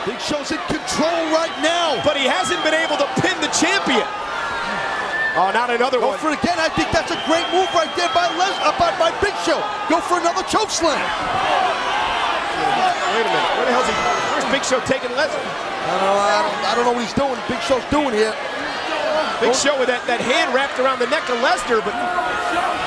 Big Show's in control right now. But he hasn't been able to pin the champion. Oh, not another one. Go for it again. I think that's a great move right there by Big Show. Go for another chokeslam. Wait a minute. Where the hell's he? Where's Big Show taking Lesnar? I don't know what he's doing. Big Show's doing here. Big Show with that hand wrapped around the neck of Lesnar, but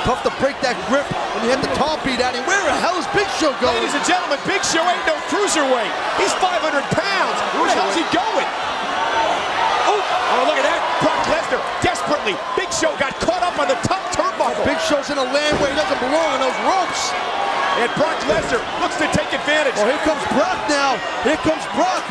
tough to break that grip when you had the top beat at him. Where the hell is Big Show going? Ladies and gentlemen, Big Show ain't no cruiserweight. He's 500 pounds. Where the hell's he going? Oh, look at that. Brock Lesnar desperately. Big Show got caught up on the top turnbuckle. Big Show's in a land where he doesn't belong on those ropes. And Brock Lesnar looks to take advantage. Oh, here comes Brock now. Here comes Brock.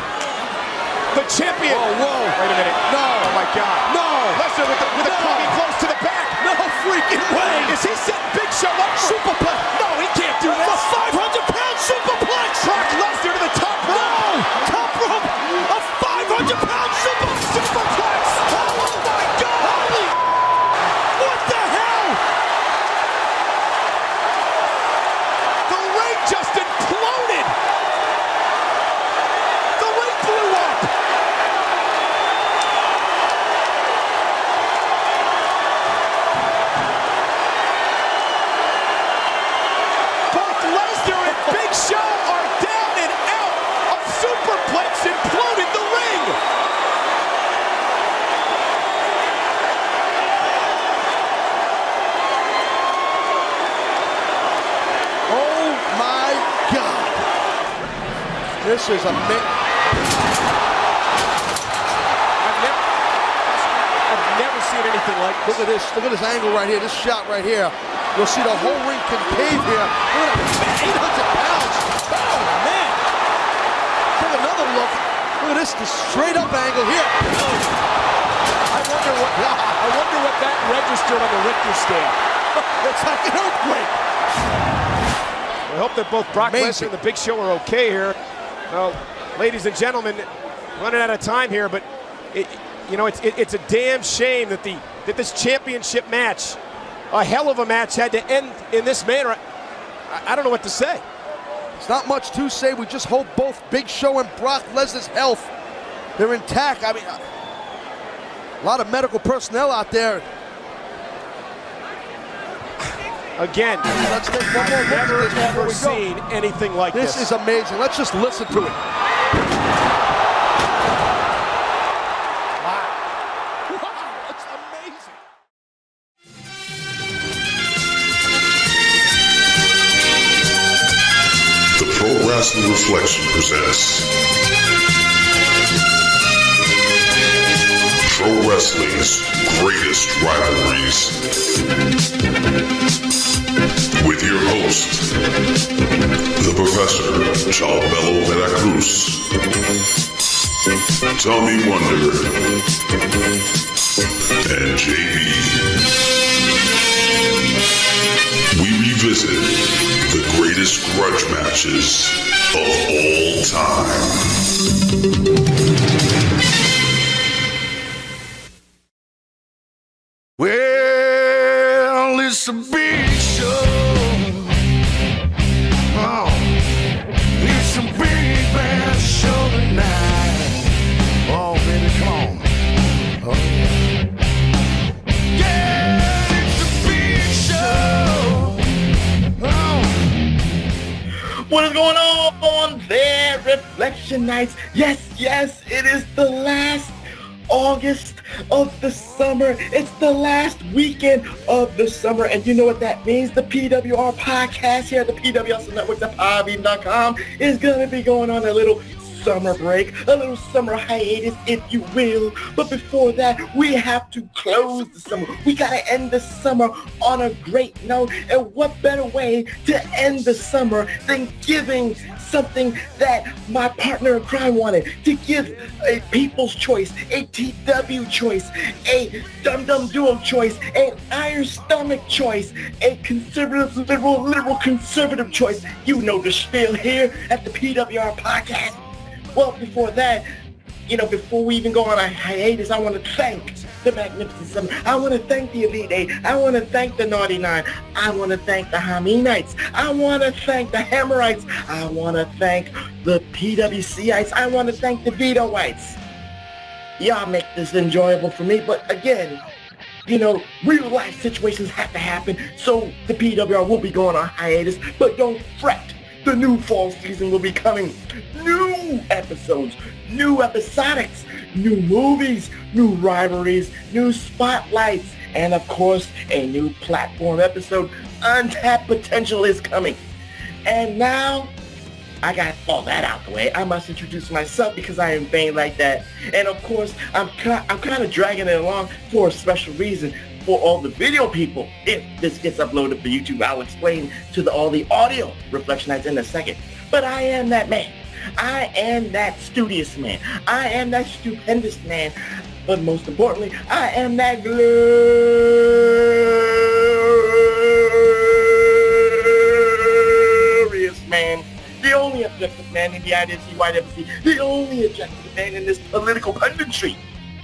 The champion. Whoa. Wait a minute. No. Oh, my God. No. Lesnar with a coming close to the back. No freaking way. Is he setting Big Show up? Superplex. No, he can't do that. A 500-pound superplex. Brock Lesnar to the top rope. No. Top rope. A 500-pound superplex. Oh, my God. What the hell? The ring just imploded. The ring blew up. Both Lesnar and Big Show are down and out. A superplex imploded the ring. Oh, my God. This is amazing. I've never seen anything like this. Look at this. Look at this angle right here. This shot right here. You'll see the whole ring concave here. Look at that. 800 pounds. Oh, man. Take another look. Look at this straight up angle here. I wonder what that registered on the Richter scale. It's like an earthquake. I hope that both Brock Lesnar and the Big Show are okay here. Well, ladies and gentlemen, running out of time here, but it's a damn shame that this championship match, a hell of a match, had to end in this manner. I don't know what to say. It's not much to say. We just hope both Big Show and Brock Lesnar's health, they're intact. I mean, a lot of medical personnel out there. Again, let's take one more look at this before never we seen go. anything like this. This is amazing. Let's just listen to it. Wow. It's amazing. The Pro Wrestling Reflection presents Pro Wrestling's Greatest Rivalries. With your host, the Professor, Chalbello Veracruz, Tommy Wonder, and JB. We revisit the greatest grudge matches of all time. Well, it's a big show. Oh, it's a big bad show tonight. Oh, baby, come on. Oh, yeah. Yeah, it's a big show. Oh. What is going on there, Reflection Nights? Yes, it is the last August of the summer. It's the last weekend of the summer, and you know what that means. The PWR Podcast here at the PWHustle Network, the PWR.com, is going to be going on a little summer break, a little summer hiatus, if you will. But before that, we have to close the summer. We got to end the summer on a great note, and what better way to end the summer than giving something that my partner in crime wanted, to give a People's Choice, a TW choice, a Dum Dum Duo choice, an Iron Stomach choice, a conservative, liberal conservative choice. You know the spiel here at the PWR Podcast. Well, before that, before we even go on a hiatus, I want to thank the Magnificent Summer. I want to thank the Elite Eight. I want to thank the Naughty Nine. I want to thank the Hameen Knights. I want to thank the Hammerites. I want to thank the PWCites. I want to thank the Vito-ites. Y'all make this enjoyable for me, but again, real life situations have to happen, so the PWR will be going on hiatus, but don't fret. The new fall season will be coming. New episodes, new episodics, new movies, new rivalries, new spotlights, and of course, a new platform episode. Untapped Potential is coming. And now, I got all that out the way. I must introduce myself because I am vain like that. And of course, I'm kind of dragging it along for a special reason for all the video people. If this gets uploaded for YouTube, I'll explain to all the audio Reflectionites in a second. But I am that man. I am that studious man. I am that stupendous man. But most importantly, I am that glorious man. The only objective man in the IDC, the only objective man in this political punditry.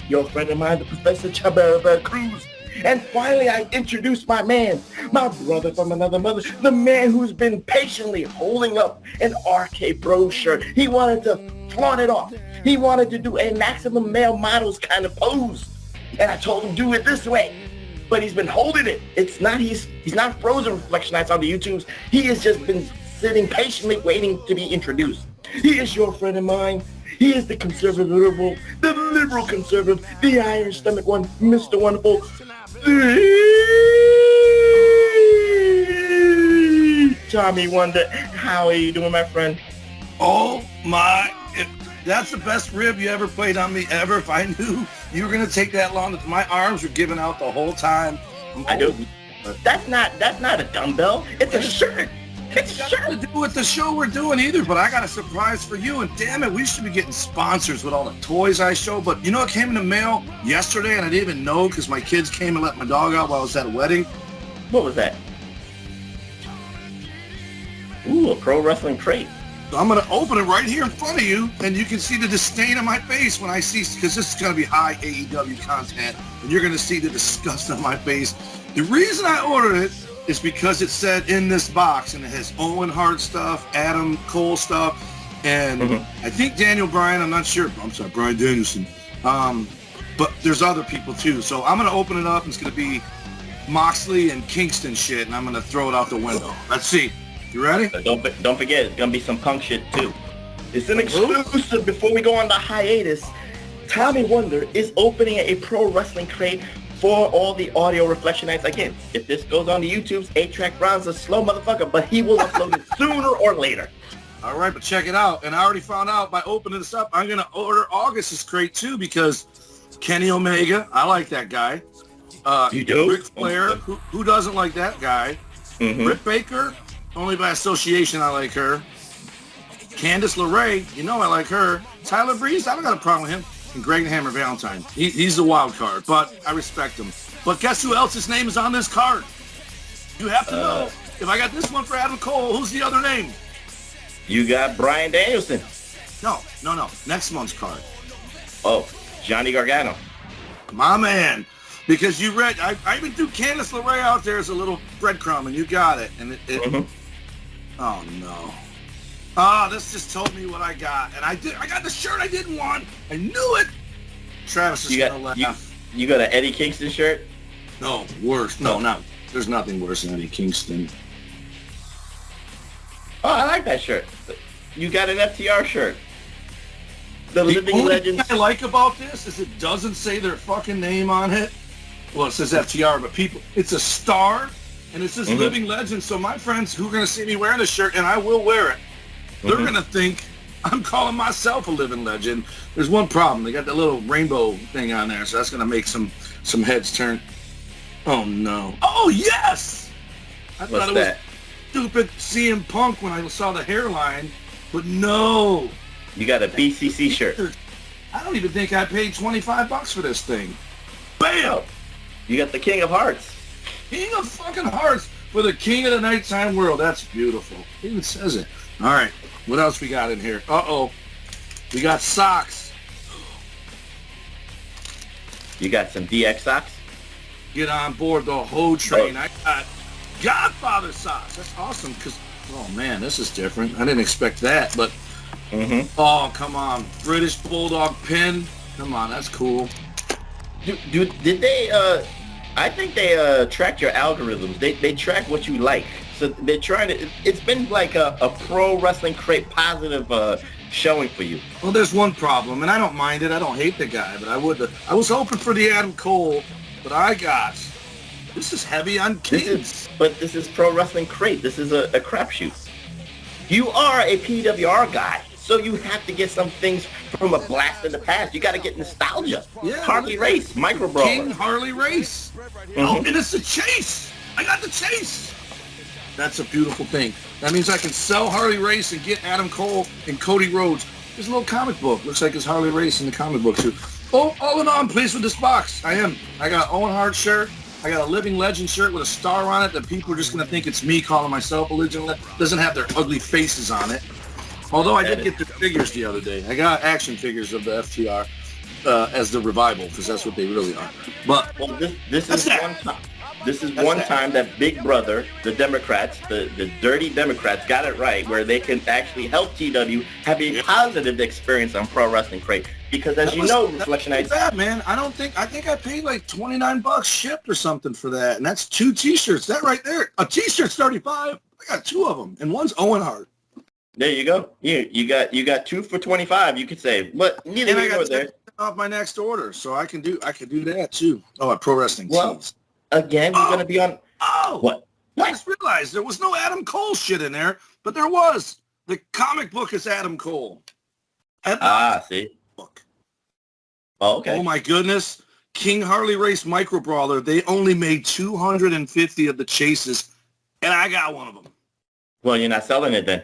Your friend of mine, the Professor Chabert Cruz. And finally, I introduced my man, my brother from another mother, the man who's been patiently holding up an RK Bro shirt. He wanted to flaunt it off. He wanted to do a maximum male models kind of pose. And I told him, do it this way. But he's been holding it. It's not, he's not frozen Reflectionites on the YouTubes. He has just been sitting patiently waiting to be introduced. He is your friend of mine. He is the conservative liberal, the liberal conservative, the iron stomach one, Mr. Wonderful. Tommy Wonder, how are you doing, my friend? Oh my, that's the best rib you ever played on me ever. If I knew you were going to take that long, my arms were giving out the whole time. I do. That's not a dumbbell. It's a shirt. It's nothing to do with the show we're doing either, but I got a surprise for you, and damn it, we should be getting sponsors with all the toys I show. But you know what came in the mail yesterday, and I didn't even know because my kids came and let my dog out while I was at a wedding? What was that? Ooh, a pro wrestling crate. So I'm going to open it right here in front of you, and you can see the disdain on my face when I see, because this is going to be high AEW content, and you're going to see the disgust on my face. The reason I ordered it is because it said in this box, and it has Owen Hart stuff, Adam Cole stuff, and I think Daniel Bryan, I'm not sure, I'm sorry, Bryan Danielson, but there's other people too. So I'm going to open it up, and it's going to be Moxley and Kingston shit, and I'm going to throw it out the window. Let's see. You ready? Don't forget, it's going to be some punk shit too. It's an exclusive before we go on the hiatus. Tommy Wonder is opening a pro wrestling crate for all the audio Reflectionites. Again, if this goes on the YouTube's 8-Track Ron's a slow motherfucker, but he will upload it sooner or later. All right, but check it out. And I already found out by opening this up, I'm going to order August's crate too, because Kenny Omega, I like that guy. You do? Ric Flair, who doesn't like that guy? Britt Baker, only by association I like her. Candice LeRae, you know I like her. Tyler Breeze, I don't got a problem with him. And Greg the Hammer Valentine. He's the wild card, but I respect him. But guess who else's name is on this card? You have to know. If I got this one for Adam Cole, who's the other name? You got Bryan Danielson. No. Next month's card. Oh, Johnny Gargano. My man. Because you read, I even threw Candice LeRae out there as a little breadcrumb, and you got it. And oh no. This just told me what I got. And I got the shirt I didn't want. I knew it. Travis is going to laugh. You got an Eddie Kingston shirt? No, worse. No, there's nothing worse than Eddie Kingston. Oh, I like that shirt. You got an FTR shirt. The Living Legends. What I like about this is it doesn't say their fucking name on it. Well, it says FTR, but it's a star, and it says Living Legends. So my friends who are going to see me wearing this shirt, and I will wear it, they're going to think I'm calling myself a living legend. There's one problem. They got that little rainbow thing on there, so that's going to make some heads turn. Oh, no. Oh, yes! I thought it was stupid CM Punk when I saw the hairline, but no. You got a BCC shirt. I don't even think I paid $25 for this thing. Bam! You got the King of Hearts. King of fucking Hearts for the King of the Nighttime World. That's beautiful. It even says it. All right. What else we got in here? Uh-oh. We got socks. You got some DX socks? Get on board the whole train. I got Godfather socks. That's awesome because, oh man, this is different. I didn't expect that, but Mm-hmm. Oh, come on. British Bulldog pin. Come on, that's cool. Did they, I think they track your algorithms. They track what you like. So they're trying to, it's been like a pro wrestling crate positive showing for you. Well, there's one problem, and I don't mind it. I don't hate the guy, but I was hoping for the Adam Cole, but this is heavy on kids. This is pro wrestling crate. This is a crapshoot. You are a PWR guy, so you have to get some things from a blast in the past. You got to get nostalgia. Yeah, Harley Race, Micro Brawler. King Harley Race. Oh, and it's a chase. I got the chase. That's a beautiful thing. That means I can sell Harley Race and get Adam Cole and Cody Rhodes. There's a little comic book. Looks like it's Harley Race in the comic book too. Oh, all in all, I'm pleased with this box. I am. I got an Owen Hart shirt. I got a Living Legend shirt with a star on it that people are just going to think it's me calling myself a Living Legend. Doesn't have their ugly faces on it. Although I did get the figures the other day. I got action figures of the FTR as the revival because that's what they really are. But this is one time. This is one time that Big Brother, the Democrats, the dirty Democrats got it right where they can actually help TW have a positive experience on Pro Wrestling Crate. Because as you know, Reflection Nights... That, man. I think I paid like $29 shipped or something for that. And that's 2 t-shirts. That right there. A t-shirt's $35. I got 2 of them. And one's Owen Hart. There you go. You got 2 for $25, you could say. But neither here nor there. Off my next order. So I can do that too. Oh, at Pro Wrestling Tees. Again, we're going to be on... What? I just realized there was no Adam Cole shit in there, but there was. The comic book is Adam Cole. See? Book. Oh, okay. Oh, my goodness. King Harley Race Micro Brawler, they only made 250 of the chases, and I got one of them. Well, you're not selling it then.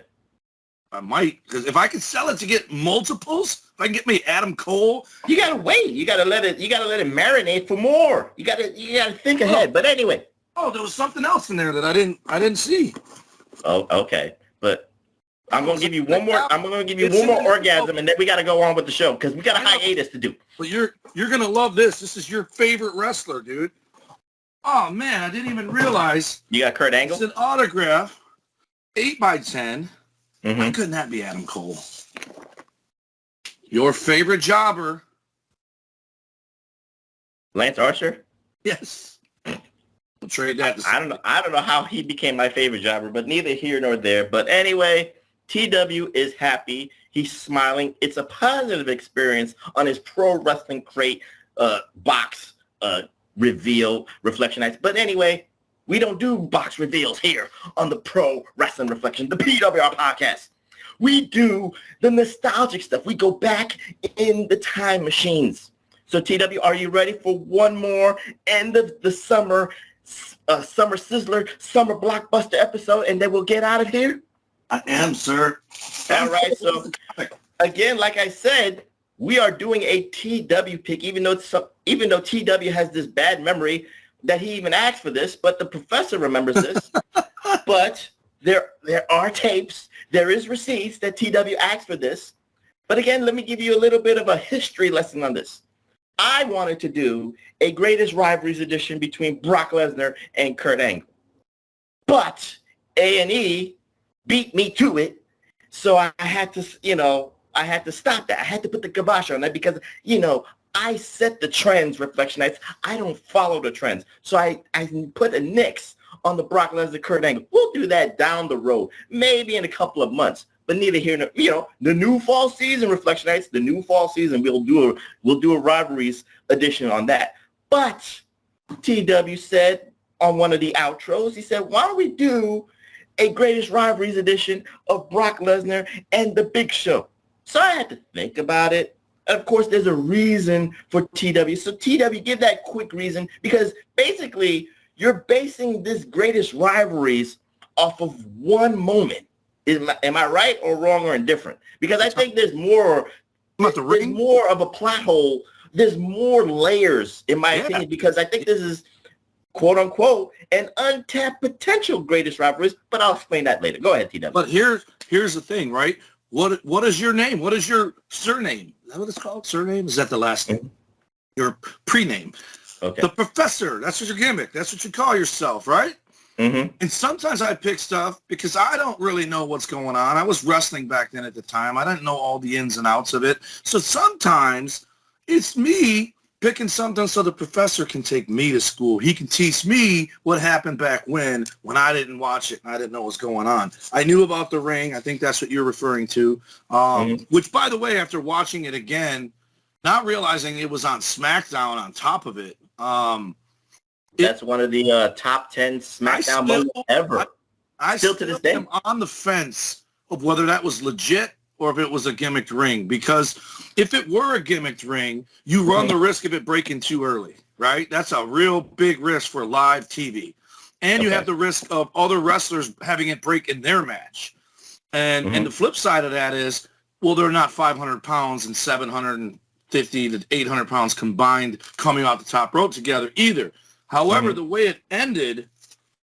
I might, because if I could sell it to get multiples, if I can get me Adam Cole, you gotta wait. You gotta let it marinate for more. You gotta think ahead. But anyway. Oh, there was something else in there that I didn't see. Oh, okay. But I'm gonna give you one more. I'm gonna give you one more orgasm, and then we gotta go on with the show because we got a hiatus to do. But you're gonna love this. This is your favorite wrestler, dude. Oh man, I didn't even realize. You got Kurt Angle. It's an autograph, 8x10. Mm-hmm. Why couldn't that be Adam Cole? Your favorite jobber. Lance Archer? Yes. We'll trade that. I don't know how he became my favorite jobber, but neither here nor there. But anyway, TW is happy. He's smiling. It's a positive experience on his Pro Wrestling Crate box reveal Reflection Nights. But anyway, we don't do box reveals here on the Pro Wrestling Reflection, the PWR Podcast. We do the nostalgic stuff. We go back in the time machines. So, TW, are you ready for one more end of the summer sizzler, summer blockbuster episode, and then we'll get out of here? I am, sir. All right. So, again, like I said, we are doing a TW pick, even though TW has this bad memory that he even asked for this, but the professor remembers this. But there are tapes, there is receipts that TW asked for this. But again, let me give you a little bit of a history lesson on this. I wanted to do a Greatest Rivalries edition between Brock Lesnar and Kurt Angle. But A&E beat me to it, so I had to stop that. I had to put the kibosh on that because, I set the trends, Reflection Nights. I don't follow the trends. So I put a nix on the Brock Lesnar Kurt Angle. We'll do that down the road, maybe in a couple of months. But neither here nor, the new fall season, Reflection Nights, the new fall season, we'll do a Rivalries edition on that. But TW said on one of the outros, he said, why don't we do a Greatest Rivalries edition of Brock Lesnar and The Big Show? So I had to think about it. Of course, there's a reason for TW. So TW, give that quick reason, because basically you're basing this Greatest Rivalries off of one moment. Am I right or wrong or indifferent? Because I think there's more of a plot hole. There's more layers, in my opinion, because I think this is, quote unquote, an untapped potential Greatest Rivalries. But I'll explain that later. Go ahead, TW. But here's the thing, right? What is your name? What is your surname? Is that what it's called? Surname? Is that the last name? Your pre-name. Okay. The Professor. That's what your gimmick. That's what you call yourself, right? And sometimes I pick stuff because I don't really know what's going on. I was wrestling back then at the time. I didn't know all the ins and outs of it. So sometimes it's me picking something so the professor can take me to school. He can teach me what happened back when I didn't watch it and I didn't know what's going on. I knew about the ring. I think that's what you're referring to, which, by the way, after watching it again, not realizing it was on Smackdown on top of it. That's one of the top 10 Smackdown moments ever. I still to this day am on the fence of whether that was legit or if it was a gimmicked ring. Because if it were a gimmicked ring, you run the risk of it breaking too early, right? That's a real big risk for live TV. And you have the risk of other wrestlers having it break in their match. And the flip side of that is, well, they're not 500 pounds and 750 to 800 pounds combined coming off the top rope together either. However, the way it ended,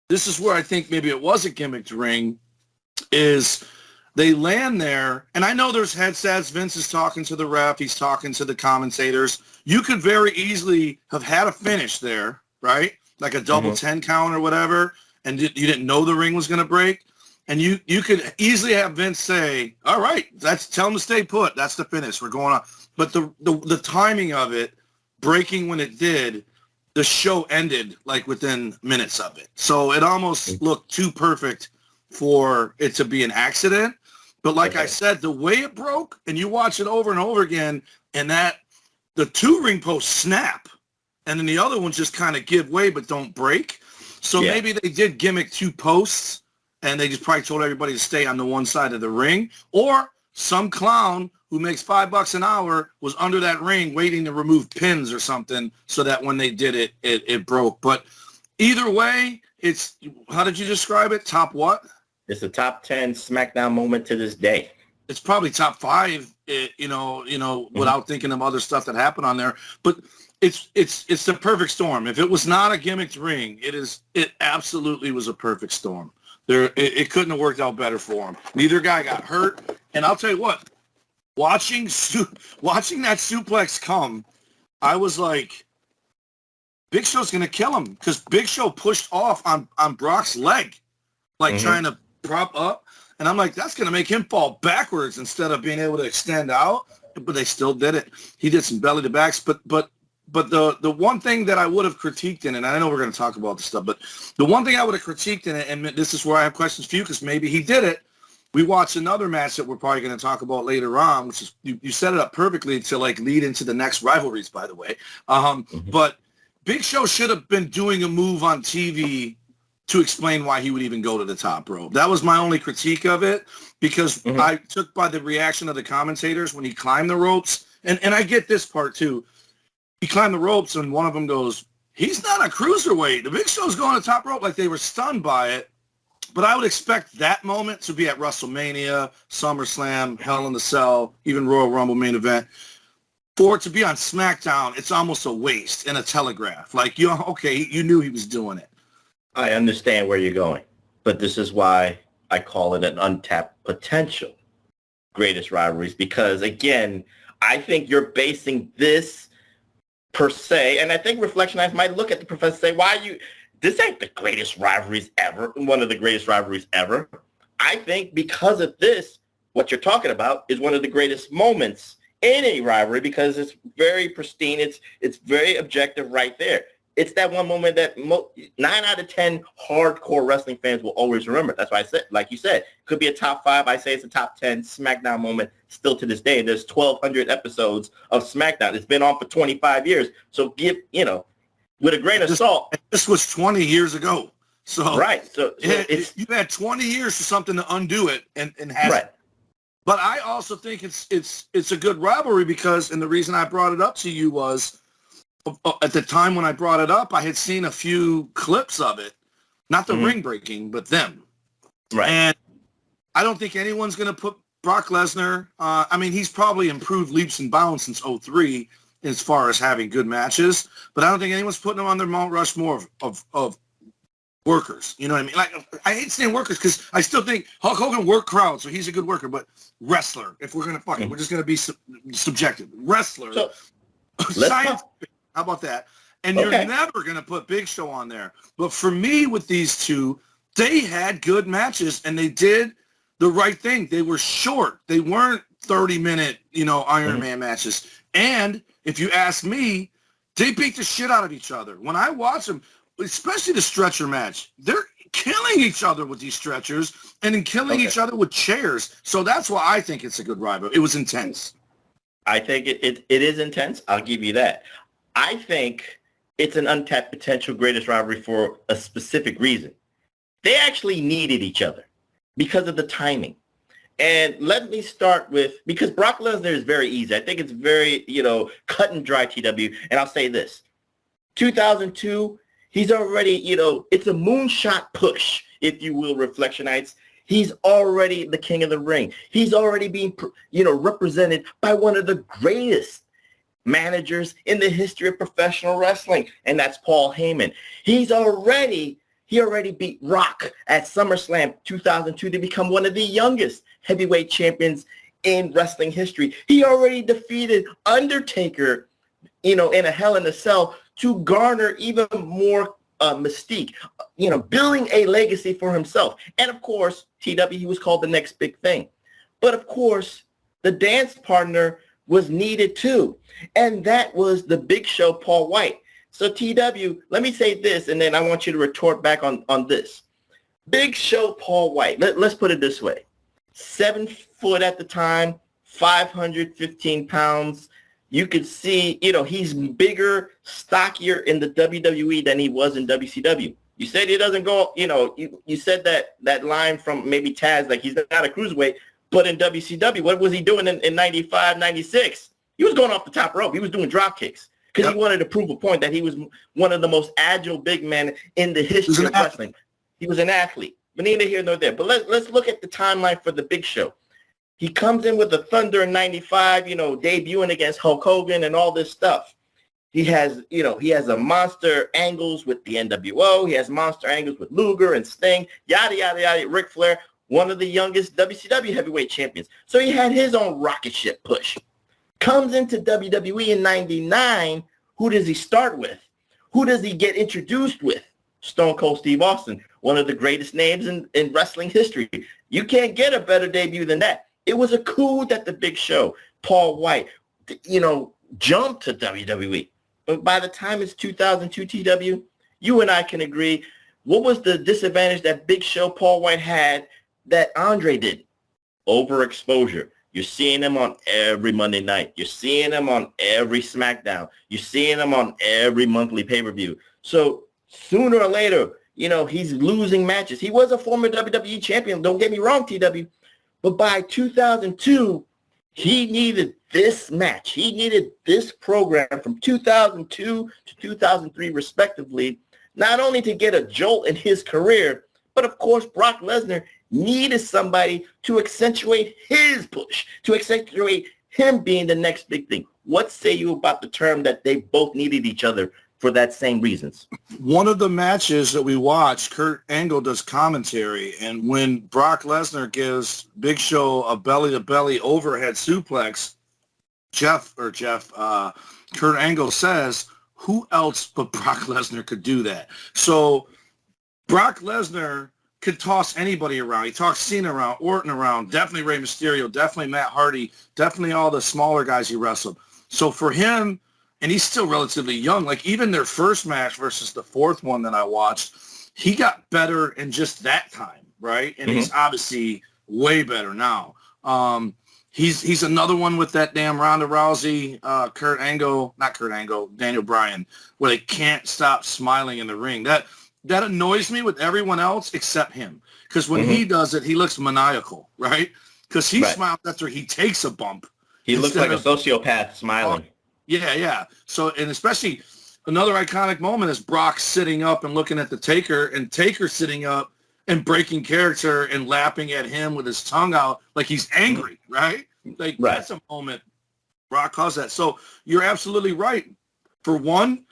this is where I think maybe it was a gimmicked ring, is they land there, and I know there's headsets. Vince is talking to the ref. He's talking to the commentators. You could very easily have had a finish there, right? Like a double 10 count or whatever, and you didn't know the ring was going to break. And you could easily have Vince say, all right, tell him to stay put. That's the finish. We're going on. But the timing of it, breaking when it did, the show ended like within minutes of it. So it almost looked too perfect for it to be an accident. But like I said, the way it broke, and you watch it over and over again, and that the two ring posts snap, and then the other ones just kind of give way but don't break. So maybe they did gimmick two posts, and they just probably told everybody to stay on the one side of the ring. Or some clown who makes $5 an hour was under that ring waiting to remove pins or something so that when they did it, it broke. But either way, it's, how did you describe it? Top what? It's a top 10 Smackdown moment to this day. It's probably top 5, without thinking of other stuff that happened on there. But it's the perfect storm. If it was not a gimmicked ring, it absolutely was a perfect storm. It couldn't have worked out better for him. Neither guy got hurt. And I'll tell you what, watching that suplex come, I was like, Big Show's going to kill him, because Big Show pushed off on Brock's leg, like trying to prop up. And I'm like, that's going to make him fall backwards instead of being able to extend out. But they still did it. He did some belly to backs. But the one thing that I would have critiqued in it, and I know we're going to talk about this stuff, but the one thing I would have critiqued in it, and this is where I have questions for you, because maybe he did it. We watched another match that we're probably going to talk about later on, which is, you set it up perfectly to like lead into the next rivalries, by the way. But Big Show should have been doing a move on TV to explain why he would even go to the top rope. That was my only critique of it, because I took by the reaction of the commentators when he climbed the ropes. And I get this part too. He climbed the ropes and one of them goes, he's not a cruiserweight. The Big Show's going to top rope, like they were stunned by it. But I would expect that moment to be at WrestleMania, SummerSlam, Hell in the Cell, even Royal Rumble main event. For it to be on SmackDown, it's almost a waste and a telegraph. Like, you knew he was doing it. I understand where you're going, but this is why I call it an untapped potential greatest rivalries, because, again, I think you're basing this per se, and I think Reflection Eyes might look at the professor and say, this ain't the greatest rivalries ever, one of the greatest rivalries ever. I think because of this, what you're talking about is one of the greatest moments in a rivalry, because it's very pristine. It's very objective right there. It's that one moment that 9 out of 10 hardcore wrestling fans will always remember. That's why I said, like you said, could be a top 5. I say it's a top 10 SmackDown moment still to this day. There's 1,200 episodes of SmackDown. It's been on for 25 years. So with a grain of salt. This was 20 years ago. So right. So you've had 20 years for something to undo it, and hasn't. Right. But I also think it's a good rivalry, because, and the reason I brought it up to you was, at the time when I brought it up, I had seen a few clips of it, not the ring breaking, but them. Right. And I don't think anyone's going to put Brock Lesnar. He's probably improved leaps and bounds since 2003 as far as having good matches, but I don't think anyone's putting him on their Mount Rushmore of workers. You know what I mean? Like, I hate saying workers, because I still think Hulk Hogan worked crowds, so he's a good worker. But wrestler, if we're going to fuck it, we're just going to be subjective. Wrestler. So, science. How about that? And you're never going to put Big Show on there. But for me, with these two, they had good matches, and they did the right thing. They were short. They weren't 30-minute, Iron Man matches. And if you ask me, they beat the shit out of each other. When I watch them, especially the stretcher match, they're killing each other with these stretchers and then killing each other with chairs. So that's why I think it's a good rivalry. It was intense. I think it is intense. I'll give you that. I think it's an untapped potential greatest rivalry for a specific reason. They actually needed each other because of the timing. And let me start with, because Brock Lesnar is very easy. I think it's very, cut and dry, TW. And I'll say this. 2002, he's already, it's a moonshot push, if you will, Reflectionites. He's already the king of the ring. He's already being, represented by one of the greatest managers in the history of professional wrestling, and that's Paul Heyman. He already beat Rock at SummerSlam 2002 to become one of the youngest heavyweight champions in wrestling history. He already defeated Undertaker, in a Hell in a Cell to garner even more mystique, building a legacy for himself. And of course, TW, he was called the next big thing. But of course, the dance partner was needed too. And that was the Big Show, Paul White. So TW, let me say this, and then I want you to retort back on this. Big Show, Paul White, let's put it this way. 7 foot at the time, 515 pounds. You could see, he's bigger, stockier in the WWE than he was in WCW. You said he doesn't go, you said that line from maybe Taz, like he's not a cruiserweight, but in WCW, what was he doing in 95, 96? He was going off the top rope. He was doing drop kicks because he wanted to prove a point that he was one of the most agile big men in the history of wrestling. He was an athlete. But neither here nor there. But let's look at the timeline for the Big Show. He comes in with the Thunder in 95, debuting against Hulk Hogan and all this stuff. He has a monster angles with the NWO. He has monster angles with Luger and Sting, yada, yada, yada, Ric Flair, one of the youngest WCW heavyweight champions. So he had his own rocket ship push. Comes into WWE in 99. Who does he start with? Who does he get introduced with? Stone Cold Steve Austin, one of the greatest names in wrestling history. You can't get a better debut than that. It was a coup that the Big Show, Paul White, jumped to WWE. But by the time it's 2002 TW, you and I can agree, what was the disadvantage that Big Show, Paul White had that Andre did? Overexposure. You're seeing him on every Monday night. You're seeing him on every Smackdown. You're seeing him on every monthly pay-per-view. So sooner or later, he's losing matches. He was a former WWE champion. Don't get me wrong, TW. But by 2002, he needed this match. He needed this program from 2002 to 2003, respectively, not only to get a jolt in his career, but of course, Brock Lesnar needed somebody to accentuate his push, to accentuate him being the next big thing. What say you about the term that they both needed each other for that same reasons? One of the matches that we watched, Kurt Angle does commentary, and when Brock Lesnar gives Big Show a belly-to-belly overhead suplex, Kurt Angle says, who else but Brock Lesnar could do that? So Brock Lesnar could toss anybody around. He tossed Cena around, Orton around, definitely Rey Mysterio, definitely Matt Hardy, definitely all the smaller guys he wrestled. So for him, and he's still relatively young, like even their first match versus the fourth one that I watched, he got better in just that time, right? And he's obviously way better now. He's another one with that damn Ronda Rousey, Daniel Bryan, where they can't stop smiling in the ring. That annoys me with everyone else except him. Because when he does it, he looks maniacal, right? Because he smiles after he takes a bump. He looks like a sociopath smiling. Yeah. So, and especially another iconic moment is Brock sitting up and looking at the Taker, and Taker sitting up and breaking character and lapping at him with his tongue out like he's angry, right? That's a moment Brock caused that. So you're absolutely right. For one,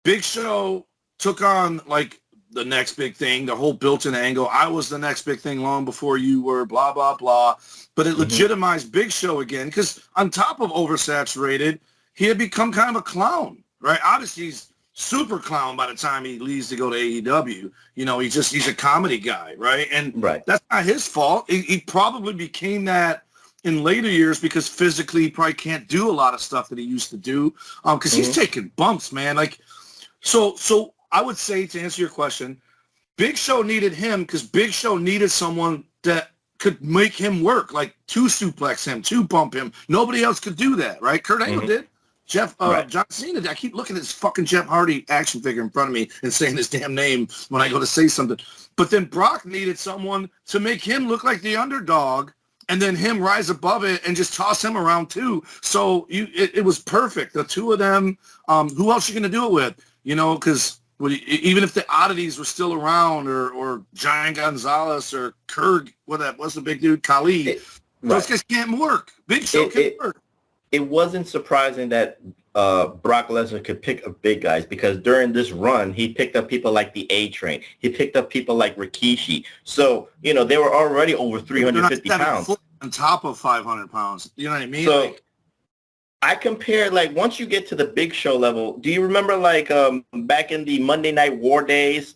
Big Show took on like the next big thing, the whole built-in angle. I was the next big thing long before you were, blah, blah, blah. But it legitimized Big Show again because on top of oversaturated, he had become kind of a clown, right? Obviously, super clown by the time he leaves to go to AEW. You know, he's a comedy guy, right? And that's not his fault. He probably became that in later years because physically he probably can't do a lot of stuff that he used to do. Because he's taking bumps, man. Like, so I would say, to answer your question, Big Show needed him because Big Show needed someone that could make him work, like to suplex him, to bump him. Nobody else could do that, right? Kurt Angle did. John Cena, I keep looking at this fucking Jeff Hardy action figure in front of me and saying his damn name when I go to say something. But then Brock needed someone to make him look like the underdog and then him rise above it and just toss him around too. So it was perfect. The two of them, who else are you going to do it with? You know, because even if the oddities were still around or Giant Gonzalez or Kurg, what's the big dude, Khali, those guys can't work. Big Show can work. It wasn't surprising that Brock Lesnar could pick up big guys because during this run, he picked up people like the A-Train. He picked up people like Rikishi. So, you know, they were already over 350 pounds. On top of 500 pounds. You know what I mean? So I compare, like, once you get to the Big Show level, do you remember, like, back in the Monday Night War days,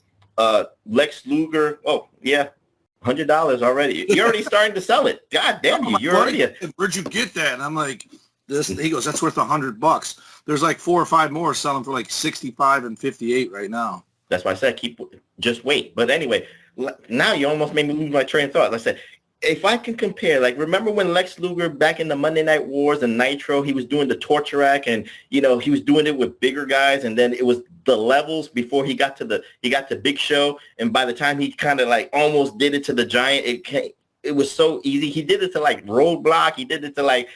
Lex Luger, $100 already. You're already starting to sell it. God damn you. You're already where'd you get that? And I'm like, he goes, that's worth $100. There's like 4 or 5 more selling for like 65 and 58 right now. That's why I said just wait. But anyway, now you almost made me lose my train of thought. Like I said, if I can compare, like, remember when Lex Luger back in the Monday Night Wars and Nitro, he was doing the torture rack and, you know, he was doing it with bigger guys. And then it was the levels before he got to Big Show. And by the time he kind of like almost did it to the Giant, it was so easy. He did it to like Roadblock. He did it to like,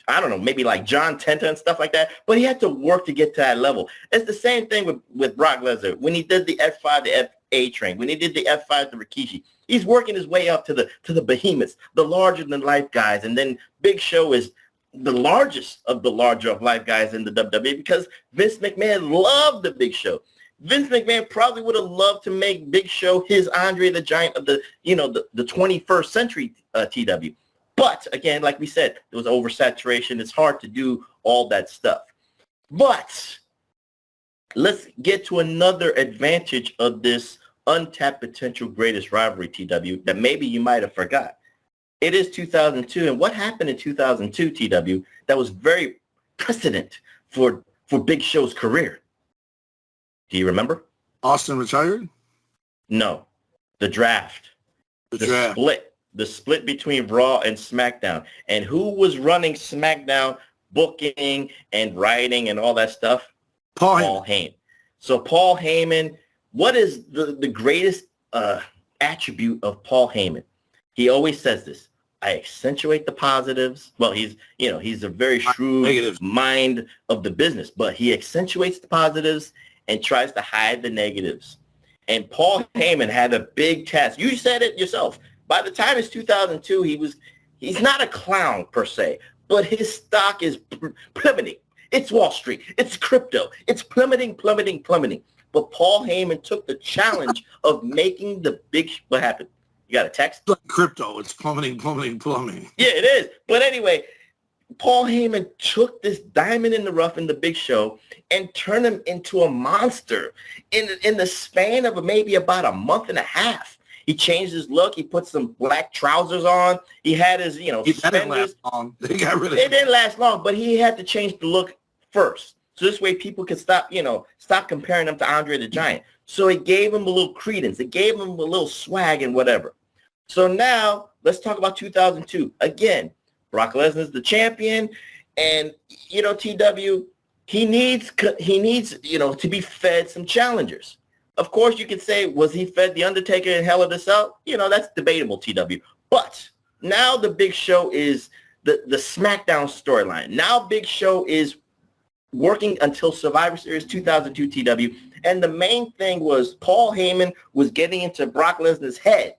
I don't know, maybe like John Tenta and stuff like that. But he had to work to get to that level. It's the same thing with Brock Lesnar. When he did the F5, the A-Train, when he did the F5 to Rikishi, he's working his way up to the behemoths, the larger-than-life guys. And then Big Show is the largest of the larger-of-life guys in the WWE because Vince McMahon loved the Big Show. Vince McMahon probably would have loved to make Big Show his Andre the Giant of the 21st century TW. But, again, like we said, there was oversaturation. It's hard to do all that stuff. But let's get to another advantage of this untapped potential greatest rivalry, TW, that maybe you might have forgot. It is 2002, and what happened in 2002, TW, that was very precedent for Big Show's career? Do you remember? Austin retired? No. The draft. The split between Raw and SmackDown. And who was running SmackDown, booking and writing and all that stuff? Paul Heyman. So Paul Heyman, what is the greatest attribute of Paul Heyman? He always says this: I accentuate the positives. Well, he's a very shrewd mind of the business, but he accentuates the positives and tries to hide the negatives. And Paul Heyman had a big task. You said it yourself. By the time it's 2002, he's not a clown per se, but his stock is plummeting. It's Wall Street. It's crypto. It's plummeting. But Paul Heyman took the challenge of making the big... What happened? You got a text? It's like crypto. It's plummeting. Yeah, it is. But anyway, Paul Heyman took this diamond in the rough in the Big Show and turned him into a monster in the span of maybe about a month and a half. He changed his look. He put some black trousers on. He had his, suspenders. Didn't last long. They got rid of it. It didn't last long, but he had to change the look first. So this way people could stop comparing him to Andre the Giant. So it gave him a little credence. It gave him a little swag and whatever. So now let's talk about 2002. Again, Brock Lesnar's the champion, and TW, he needs to be fed some challengers. Of course, you could say, was he fed The Undertaker in Hell in a Cell? That's debatable, TW. But now the Big Show is the SmackDown storyline. Now Big Show is working until Survivor Series 2002 TW. And the main thing was Paul Heyman was getting into Brock Lesnar's head,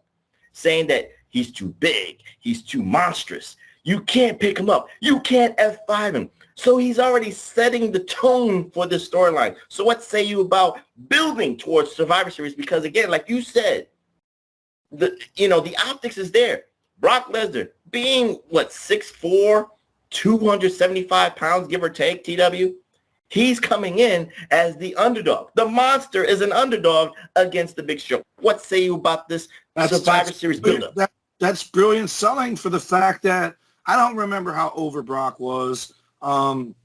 saying that he's too big, he's too monstrous. You can't pick him up. You can't F5 him. So he's already setting the tone for this storyline. So what say you about building towards Survivor Series? Because again, like you said, the optics is there. Brock Lesnar being 6'4", 275 pounds, give or take, TW. He's coming in as the underdog. The monster is an underdog against the Big Show. What say you about this Survivor Series build-up? That's brilliant selling for the fact that I don't remember how over Brock was.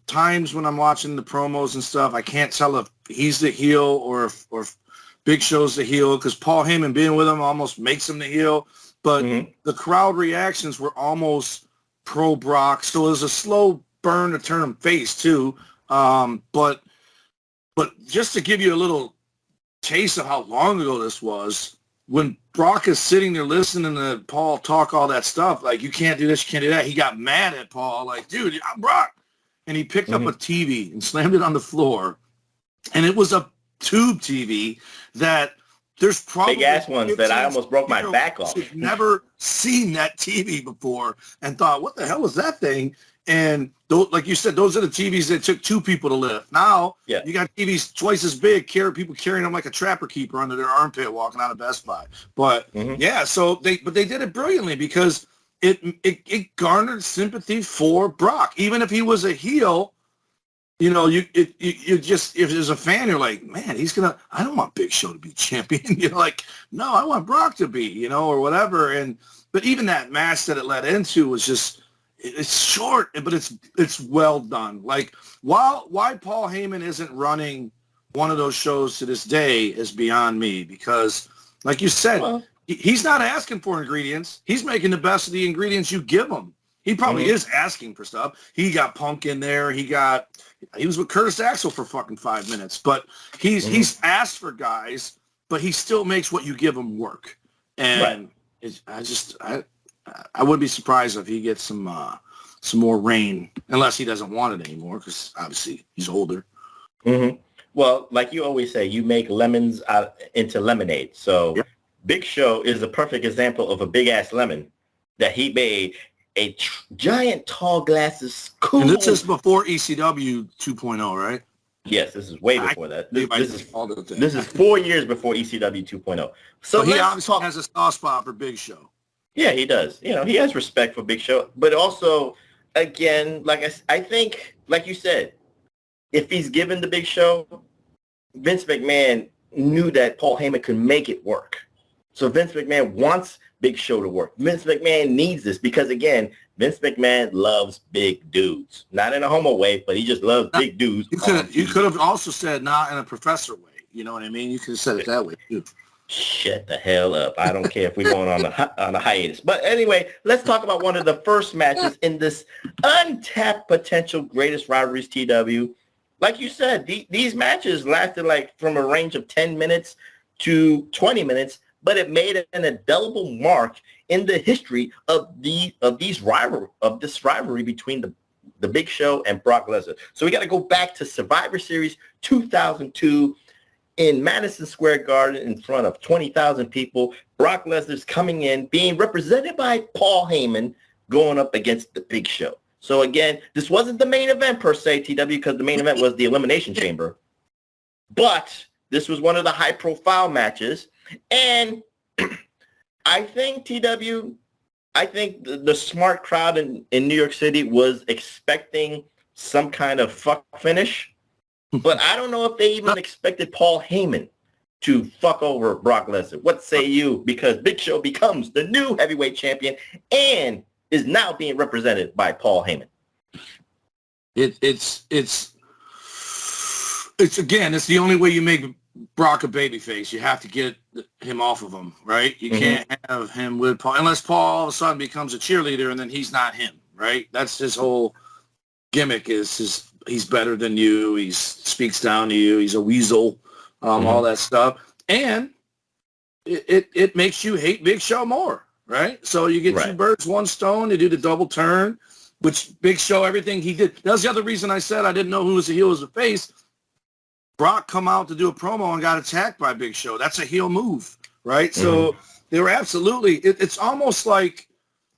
Times when I'm watching the promos and stuff, I can't tell if he's the heel or if Big Show's the heel, because Paul Heyman being with him almost makes him the heel. But the crowd reactions were almost pro Brock, so it was a slow burn to turn him face too. But just to give you a little taste of how long ago this was, when Brock is sitting there listening to Paul talk all that stuff, like, you can't do this, you can't do that, he got mad at Paul, like, dude, I'm Brock. And he picked up a TV and slammed it on the floor. And it was a tube TV that there's probably big-ass ones that I almost broke my back off. I've never seen that TV before and thought, what the hell was that thing? And like you said, those are the TVs that took two people to lift. Now, you got TVs twice as big, people carrying them like a trapper keeper under their armpit walking out of Best Buy. But, so they did it brilliantly because it garnered sympathy for Brock. Even if he was a heel, you know, you just, if as a fan, you're like, man, I don't want Big Show to be champion. You're like, no, I want Brock to be, you know, or whatever. But even that match that it led into was just, it's short, but it's well done. Like, why Paul Heyman isn't running one of those shows to this day is beyond me, because, like you said, he's not asking for ingredients. He's making the best of the ingredients you give him. He probably is asking for stuff. He got Punk in there. He was with Curtis Axel for fucking 5 minutes, but he's asked for guys, but he still makes what you give him work. And I wouldn't be surprised if he gets some more reign, unless he doesn't want it anymore, because obviously he's older. Well, like you always say, you make lemons into lemonade. So Big Show is a perfect example of a big-ass lemon that he made a giant tall glasses cool. And this is before ECW 2.0, right? Yes, this is way before that. This is 4 years before ECW 2.0. So he obviously has a soft spot for Big Show. Yeah, he does. You know, he has respect for Big Show. But also, again, I think, like you said, if he's given the Big Show, Vince McMahon knew that Paul Heyman could make it work. So Vince McMahon wants Big Show to work. Vince McMahon needs this because, again, Vince McMahon loves big dudes. Not in a homo way, but he just loves big dudes. You could have also said not in a professor way. You know what I mean? You could have said it that way, too. Shut the hell up. I don't care if we're going on a hiatus. But anyway, let's talk about one of the first matches in this untapped potential greatest rivalries TW. Like you said, these matches lasted like from a range of 10 minutes to 20 minutes, but it made an indelible mark in the history of this rivalry between the Big Show and Brock Lesnar. So we got to go back to Survivor Series 2002 in Madison Square Garden in front of 20,000 people. Brock Lesnar's coming in, being represented by Paul Heyman, going up against the Big Show. So again, this wasn't the main event per se, TW, because the main event was the Elimination Chamber. But this was one of the high-profile matches. And I think, TW, the smart crowd in New York City was expecting some kind of fuck finish. But I don't know if they even expected Paul Heyman to fuck over Brock Lesnar. What say you? Because Big Show becomes the new heavyweight champion and is now being represented by Paul Heyman. It's again, it's the only way you make Brock a babyface. You have to get him off of him, right? You can't have him with Paul, unless Paul all of a sudden becomes a cheerleader and then he's not him, right? That's his whole gimmick, is he's better than you, he speaks down to you, he's a weasel, all that stuff. And it makes you hate Big Show more, right? So you get two birds, one stone. You do the double turn, which Big Show, everything he did. That's the other reason I said I didn't know who was a heel, was a face. Brock come out to do a promo and got attacked by Big Show. That's a heel move, right? So they were absolutely, it's almost like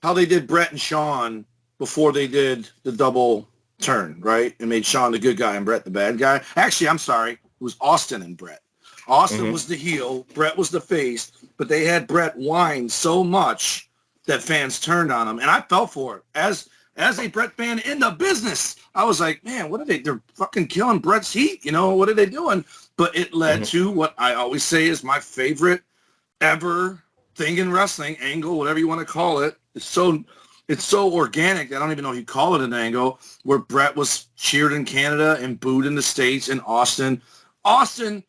how they did Brett and Shawn before they did the double turn, right? And made Shawn the good guy and Brett the bad guy. Actually, I'm sorry, it was Austin and Brett. Austin was the heel, Brett was the face, but they had Brett whine so much that fans turned on him, and I fell for it. As as a Brett fan in the business, I was like, man, what are they? They're fucking killing Brett's heat. You know, what are they doing? But it led to what I always say is my favorite ever thing in wrestling, angle, whatever you want to call it. It's so organic. I don't even know if you call it an angle, where Brett was cheered in Canada and booed in the States in Austin. Austin,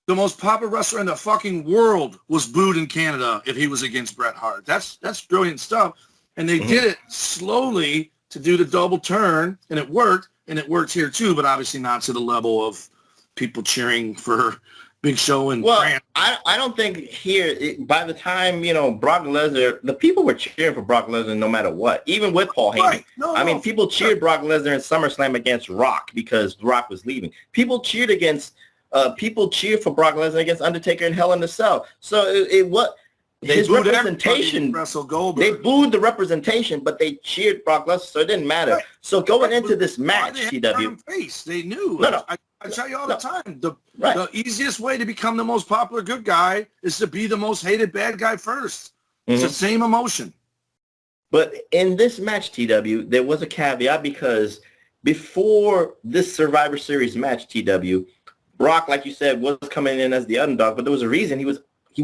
the most popular wrestler in the fucking world, was booed in Canada if he was against Bret Hart. That's brilliant stuff. And they did it slowly to do the double turn, and it worked. And it worked here too, but obviously not to the level of people cheering for Big Show and France. I don't think here, by the time, Brock Lesnar, the people were cheering for Brock Lesnar no matter what, even with Paul Heyman. Right. I mean, people cheered Brock Lesnar in SummerSlam against Rock because Rock was leaving. People cheered for Brock Lesnar against Undertaker in Hell in a Cell. So his representation, they booed the representation, but they cheered Brock Lesnar, so it didn't matter. Right. So going into this match, TW, they knew. No. I tell you all the time, the easiest way to become the most popular good guy is to be the most hated bad guy first. It's the same emotion. But in this match, TW, there was a caveat because before this Survivor Series match, TW, Brock, like you said, was coming in as the underdog, but there was a reason he was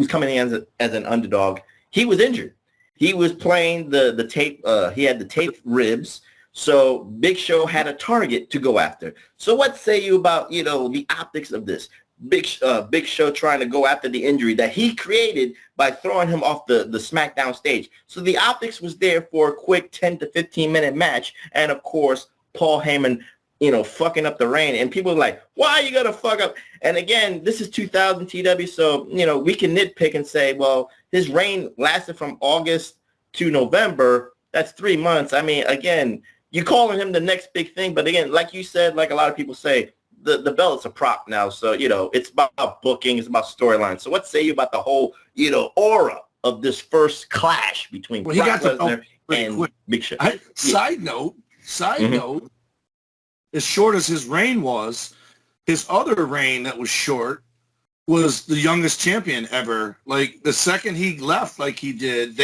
coming in as an underdog. He was injured. He was playing the tape. He had the taped ribs. So Big Show had a target to go after. So what say you about, the optics of this? Big Show trying to go after the injury that he created by throwing him off the Smackdown stage. So the optics was there for a quick 10 to 15-minute match. And, of course, Paul Heyman, fucking up the reign. And people are like, why are you going to fuck up? And, again, this is 2000 TW, so, we can nitpick and say, well, his reign lasted from August to November. That's 3 months. I mean, again, you're calling him the next big thing. But, again, like you said, like a lot of people say, the belt's a prop now. So, it's about booking. It's about storyline. So what say you about the whole, aura of this first clash between Brock Lesnar and Big Show? Side note, as short as his reign was, his other reign that was short was the youngest champion ever. Like, the second he left like he did,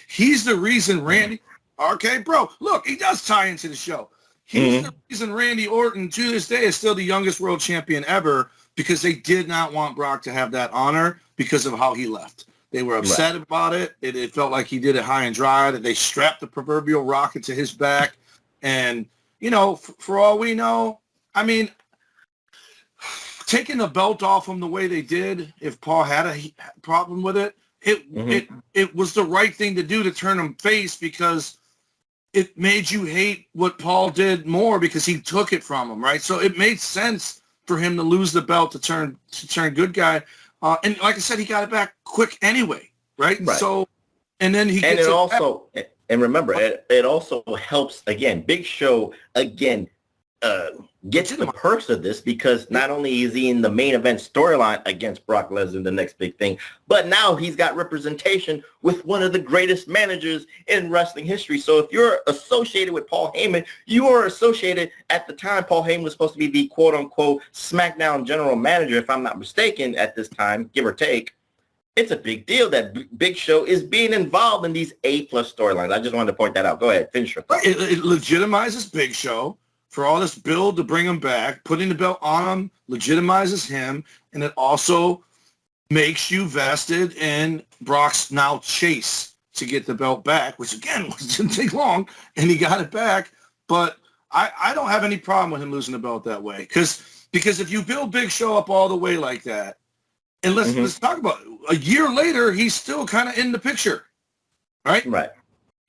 he's the reason Randy, okay, bro, look, he does tie into the show. He's the reason Randy Orton, to this day, is still the youngest world champion ever, because they did not want Brock to have that honor because of how he left. They were upset about it. It felt like he did it high and dry, that they strapped the proverbial rocket to his back. And, for all we know, I mean, taking the belt off him the way they did, if Paul had a problem with it, it was the right thing to do to turn him face, because it made you hate what Paul did more because he took it from him, right? So it made sense for him to lose the belt to turn good guy. And like I said, he got it back quick anyway, right? So, and then he gets it also, and remember, it also helps, again, Big Show, again, gets the perks of this, because not only is he in the main event storyline against Brock Lesnar, the next big thing, but now he's got representation with one of the greatest managers in wrestling history. So if you're associated with Paul Heyman, you are associated, at the time, Paul Heyman was supposed to be the quote-unquote SmackDown general manager, if I'm not mistaken, at this time, give or take. It's a big deal that Big Show is being involved in these A-plus storylines. I just wanted to point that out. Go ahead, finish your thought. It legitimizes Big Show for all this build to bring him back. Putting the belt on him legitimizes him, and it also makes you vested in Brock's now chase to get the belt back, which, again, didn't take long, and he got it back. But I don't have any problem with him losing the belt that way, because if you build Big Show up all the way like that, and let's talk about it, a year later, he's still kind of in the picture, right? Right.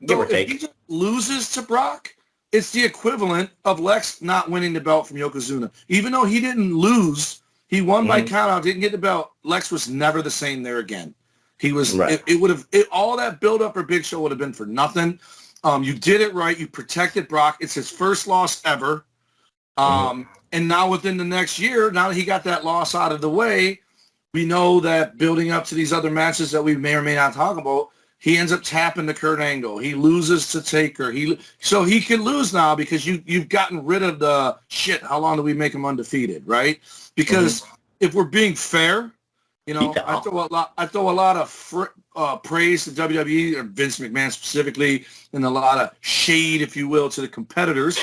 So if he just loses to Brock, it's the equivalent of Lex not winning the belt from Yokozuna. Even though he didn't lose, he won by countout, didn't get the belt. Lex was never the same there again. He was. It would have all that build up for Big Show would have been for nothing. You did it right. You protected Brock. It's his first loss ever. And now within the next year, now that he got that loss out of the way, we know that building up to these other matches that we may or may not talk about, he ends up tapping to Kurt Angle. He loses to Taker. So he can lose now because you've gotten rid of the shit. How long do we make him undefeated, right? Because if we're being fair, You know, I throw a lot of praise to WWE, or Vince McMahon specifically, and a lot of shade, if you will, to the competitors.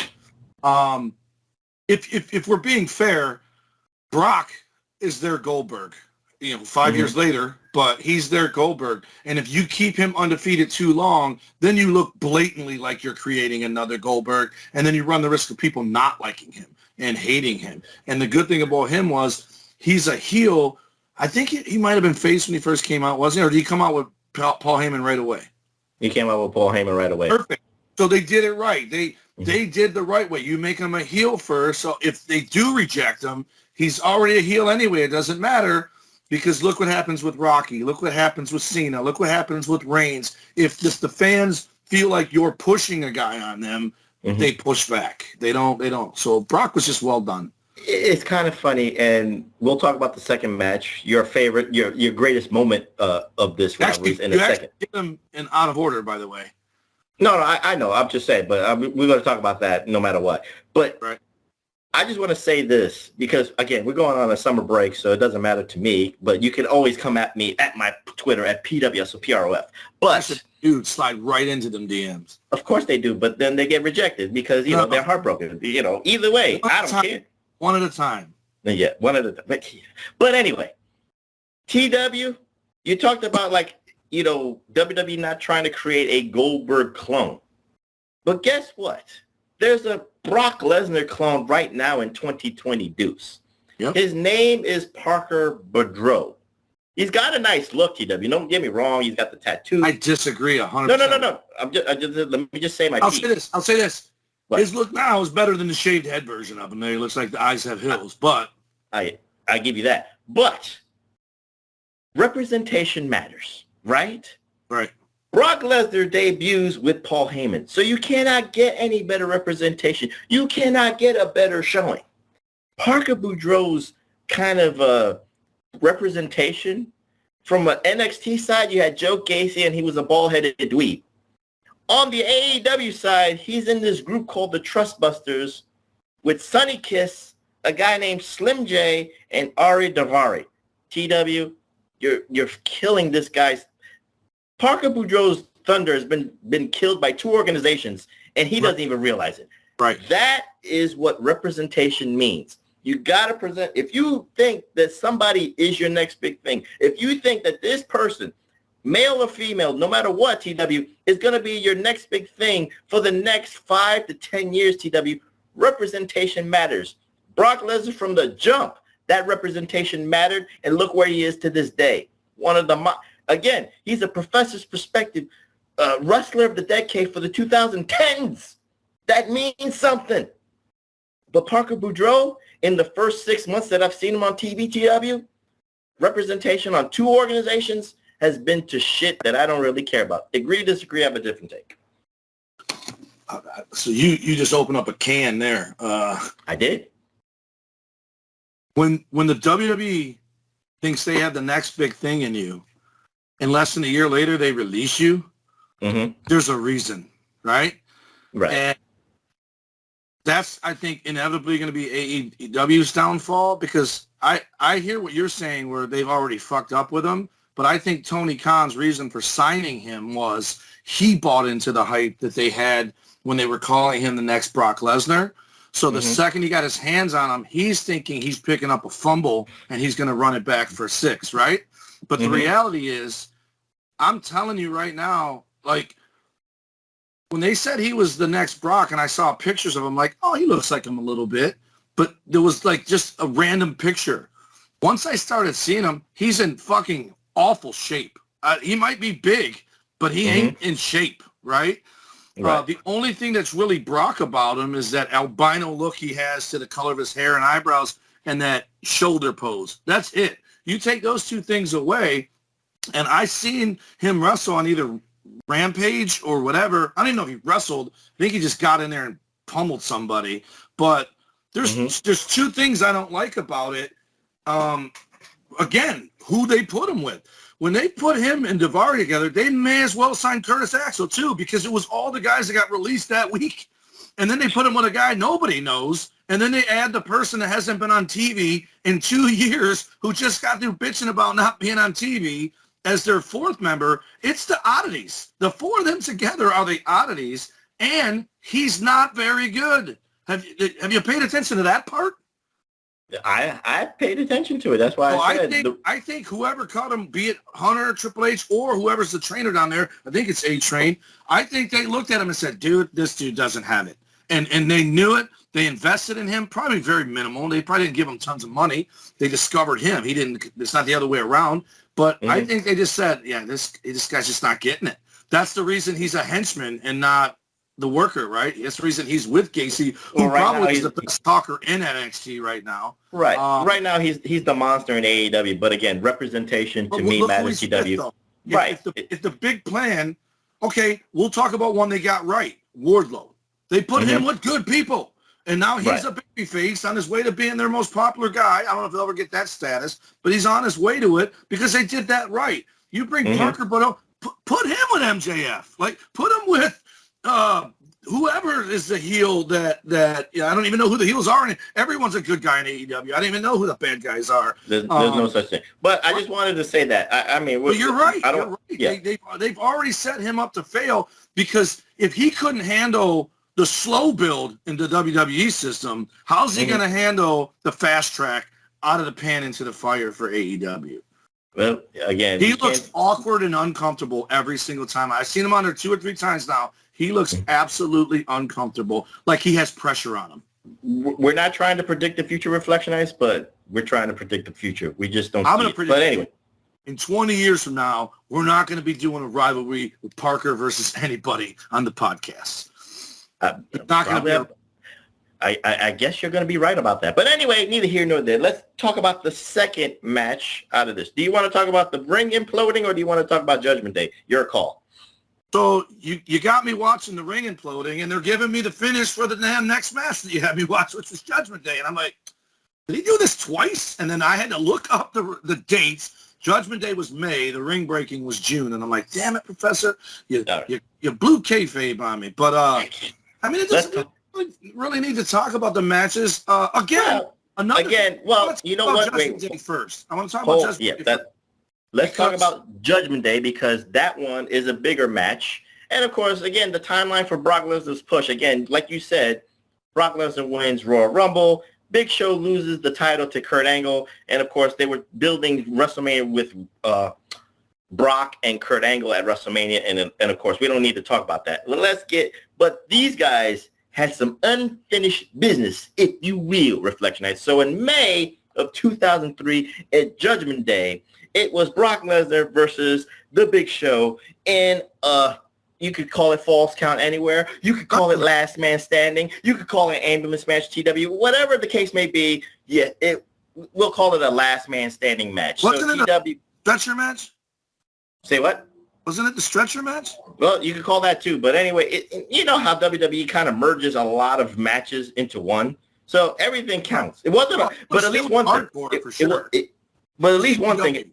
If we're being fair, Brock is their Goldberg. You know, 5 years later, but he's their Goldberg. And if you keep him undefeated too long, then you look blatantly like you're creating another Goldberg, and then you run the risk of people not liking him and hating him. And the good thing about him was he's a heel. I think he might have been face when he first came out, wasn't he? Or did he come out with Paul Heyman right away? He came out with Paul Heyman right away. Perfect. So they did it right. They did the right way. You make him a heel first, so if they do reject him, he's already a heel anyway. It doesn't matter. Because look what happens with Rocky. Look what happens with Cena. Look what happens with Reigns. If the fans feel like you're pushing a guy on them, they push back. They don't. So Brock was just well done. It's kind of funny, and we'll talk about the second match. Your favorite, your greatest moment of this rivalry in a second. You get them in out of order, by the way. No, I know. I'm just saying, but we're going to talk about that no matter what. But right. I just want to say this because, again, we're going on a summer break, so it doesn't matter to me. But you can always come at me at my Twitter at PWHustle, PROF. But dude, slide right into them DMs. Of course they do, but then they get rejected because, you know, they're heartbroken. You know, either way, I don't care. One at a time. Yeah, one at a time. But anyway, TW, you talked about, like, you know, WWE not trying to create a Goldberg clone. But guess what? There's a Brock Lesnar clone right now in 2020 Deuce. Yep. His name is Parker Boudreaux. He's got a nice look, TW. Don't get me wrong. He's got the tattoo. I disagree 100%. No. Let me just say my piece. I'll say this. What? His look now is better than the shaved head version of him. There, he looks like the eyes have hills. But I give you that. But representation matters, right? Right. Brock Lesnar debuts with Paul Heyman. So you cannot get any better representation. You cannot get a better showing. Parker Boudreaux's kind of representation, from an NXT side, you had Joe Gacy, and he was a bald-headed dweeb. On the AEW side, he's in this group called the Trustbusters with Sonny Kiss, a guy named Slim J, and Ari Daivari. TW, you're killing this guy's. Parker Boudreaux's thunder has been killed by two organizations, and he doesn't even realize it. Right. That is what representation means. You got to present. If you think that somebody is your next big thing, if you think that this person, male or female, no matter what, TW, is going to be your next big thing for the next 5 to 10 years, TW, representation matters. Brock Lesnar, from the jump, that representation mattered, and look where he is to this day. One of the... Again, he's a Professor's Perspective wrestler of the decade for the 2010s. That means something. But Parker Boudreaux, in the first 6 months that I've seen him on TV, TW, representation on two organizations has been to shit that I don't really care about. Agree, disagree, I have a different take. So you just opened up a can there. I did. When the WWE thinks they have the next big thing in you, and less than a year later they release you, there's a reason, right? Right. And that's, I think, inevitably going to be AEW's downfall, because I hear what you're saying where they've already fucked up with him, but I think Tony Khan's reason for signing him was he bought into the hype that they had when they were calling him the next Brock Lesnar. So the second he got his hands on him, he's thinking he's picking up a fumble and he's going to run it back for 6, right? But the reality is, I'm telling you right now, like, when they said he was the next Brock and I saw pictures of him, like, oh, he looks like him a little bit. But there was, like, just a random picture. Once I started seeing him, he's in fucking awful shape. He might be big, but he ain't in shape, right? The only thing that's really Brock about him is that albino look he has to the color of his hair and eyebrows and that shoulder pose. That's it. You take those two things away, and I seen him wrestle on either Rampage or whatever. I don't even know if he wrestled. I think he just got in there and pummeled somebody. But there's two things I don't like about it. Again, who they put him with. When they put him and Daivari together, they may as well sign Curtis Axel too, because it was all the guys that got released that week. And then they put him with a guy nobody knows, And then they add the person that hasn't been on TV in 2 years who just got through bitching about not being on TV as their fourth member. It's the oddities. The four of them together are the oddities, and he's not very good. Have you paid attention to that part? I paid attention to it. That's why I think whoever caught him, be it Hunter, Triple H, or whoever's the trainer down there, I think it's A-Train, I think they looked at him and said, dude, this dude doesn't have it. And they knew it. They invested in him, probably very minimal. They probably didn't give him tons of money. They discovered him. He didn't. It's not the other way around. But I think they just said, yeah, this guy's just not getting it. That's the reason he's a henchman and not the worker, right? That's the reason he's with Gacy, who probably is the best talker in NXT right now. Right. Right now, he's the monster in AEW. But again, representation to me matters. TW. Right. If the big plan, okay, we'll talk about one they got right. Wardlow. They put him with good people. And now he's a babyface on his way to being their most popular guy. I don't know if he'll ever get that status, but he's on his way to it because they did that right. You bring Parker, but put him with MJF. Like, put him with whoever is the heel that I don't even know who the heels are. Everyone's a good guy in AEW. I don't even know who the bad guys are. There's no such thing. But I just wanted to say that. I mean, well, you're right. You're right. Yeah. They've already set him up to fail because if he couldn't handle the slow build in the WWE system, how's he going to handle the fast track out of the pan into the fire for AEW? Well, again, he looks awkward and uncomfortable every single time. I've seen him on there 2 or 3 times now. He looks absolutely uncomfortable, like he has pressure on him. We're not trying to predict the future, Reflectionites, but we're trying to predict the future. We just don't. I'm going to predict. But anyway, in 20 years from now, we're not going to be doing a rivalry with Parker versus anybody on the podcast. It's not going to be. I guess you're going to be right about that. But anyway, neither here nor there. Let's talk about the second match out of this. Do you want to talk about the ring imploding, or do you want to talk about Judgment Day? Your call. So you got me watching the ring imploding, and they're giving me the finish for the damn next match that you had me watch, which was Judgment Day. And I'm like, did he do this twice? And then I had to look up the dates. Judgment Day was May. The ring breaking was June. And I'm like, damn it, Professor. You blew kayfabe on me. But, I mean, it doesn't really need to talk about the matches. Well, you know what? Day first. I want to talk about Judgment Day first. Let's talk about Judgment Day because that one is a bigger match. And, of course, again, the timeline for Brock Lesnar's push. Again, like you said, Brock Lesnar wins Royal Rumble. Big Show loses the title to Kurt Angle. And, of course, they were building WrestleMania with Brock and Kurt Angle at WrestleMania. And, of course, we don't need to talk about that. But these guys had some unfinished business, if you will, Reflectionites. So in May of 2003 at Judgment Day, it was Brock Lesnar versus The Big Show in you could call it Falls Count Anywhere. You could call it Last Man Standing. You could call it Ambulance Match TW. Whatever the case may be, we'll call it a Last Man Standing match. Wasn't it a stretcher match? Say what? Wasn't it the stretcher match? Well, you could call that too. But anyway, you know how WWE kind of merges a lot of matches into one. So everything counts. It wasn't but at least one thing. But at least one thing,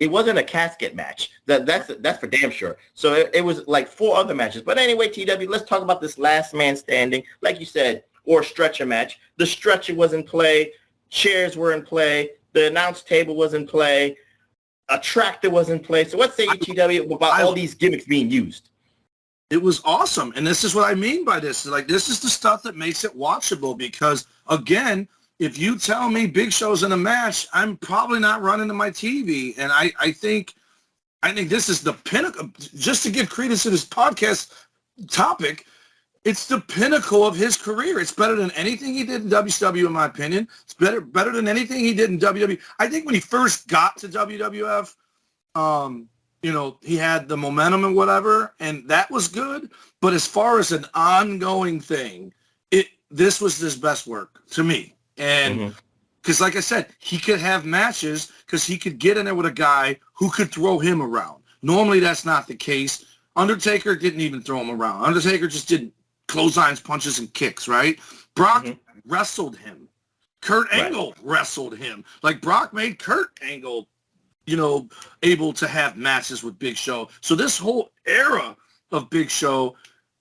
it wasn't a casket match. That's for damn sure. So it was like 4 other matches. But anyway, TW, let's talk about this Last Man Standing, like you said, or stretcher match. The stretcher was in play. Chairs were in play. The announce table was in play. A tractor was in play. So what say you, TW, about all these gimmicks being used? It was awesome. And this is what I mean by this. Like, this is the stuff that makes it watchable because, again, if you tell me Big Show's in a match, I'm probably not running to my TV. And I think this is the pinnacle. Just to give credence to this podcast topic, it's the pinnacle of his career. It's better than anything he did in WCW, in my opinion. It's better than anything he did in WWE. I think when he first got to WWF, he had the momentum and whatever, and that was good. But as far as an ongoing thing, this was his best work to me. And because, like I said, he could have matches because he could get in there with a guy who could throw him around. Normally, that's not the case. Undertaker didn't even throw him around. Undertaker just did clotheslines, punches, and kicks, right? Brock wrestled him. Kurt Angle wrestled him. Like, Brock made Kurt Angle, able to have matches with Big Show. So this whole era of Big Show,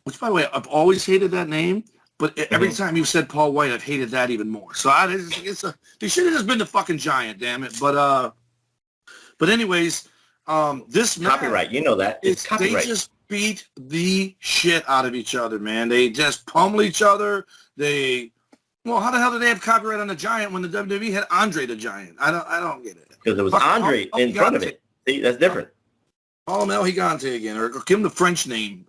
which, by the way, I've always hated that name. But every time you said Paul White, I've hated that even more. So they should have just been the fucking Giant, damn it. But anyways, this match, copyright, you know that. It's copyright. They just beat the shit out of each other, man. They just pummel each other. Well, how the hell did they have copyright on the Giant when the WWE had Andre the Giant? I don't get it. Because it was Andre in front of it. See, that's different. Call him El Gigante again, or give him the French name,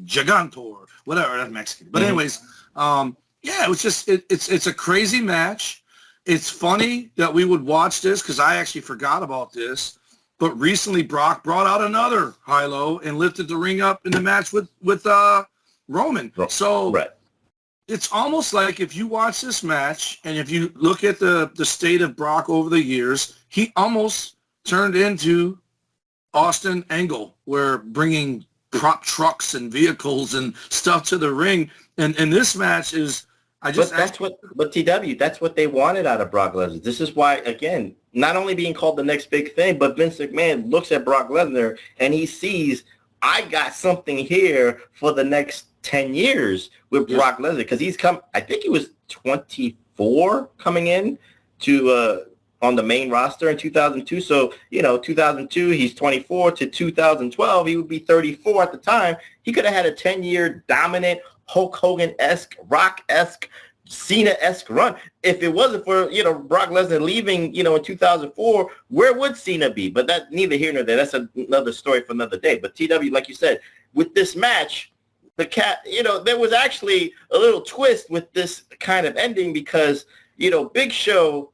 Gigantor, whatever. That's Mexican. But anyways, it was just it's a crazy match. It's funny that we would watch this because I actually forgot about this. But recently, Brock brought out another high-low and lifted the ring up in the match with Roman. So it's almost like if you watch this match and if you look at the state of Brock over the years, he almost turned into Austin Angle, where bringing prop trucks and vehicles and stuff to the ring. And this match is, but TW, that's what they wanted out of Brock Lesnar. This is why, again, not only being called the next big thing, but Vince McMahon looks at Brock Lesnar and he sees, I got something here for the next 10 years with Brock Lesnar, because he's I think he was 24 coming in to on the main roster in 2002. So, 2002, he's 24 to 2012. He would be 34 at the time. He could have had a 10-year dominant Hulk Hogan-esque, Rock-esque, Cena-esque run. If it wasn't for, Brock Lesnar leaving, in 2004, where would Cena be? But that's neither here nor there. That's another story for another day. But TW, like you said, with this match, there was actually a little twist with this kind of ending because, Big Show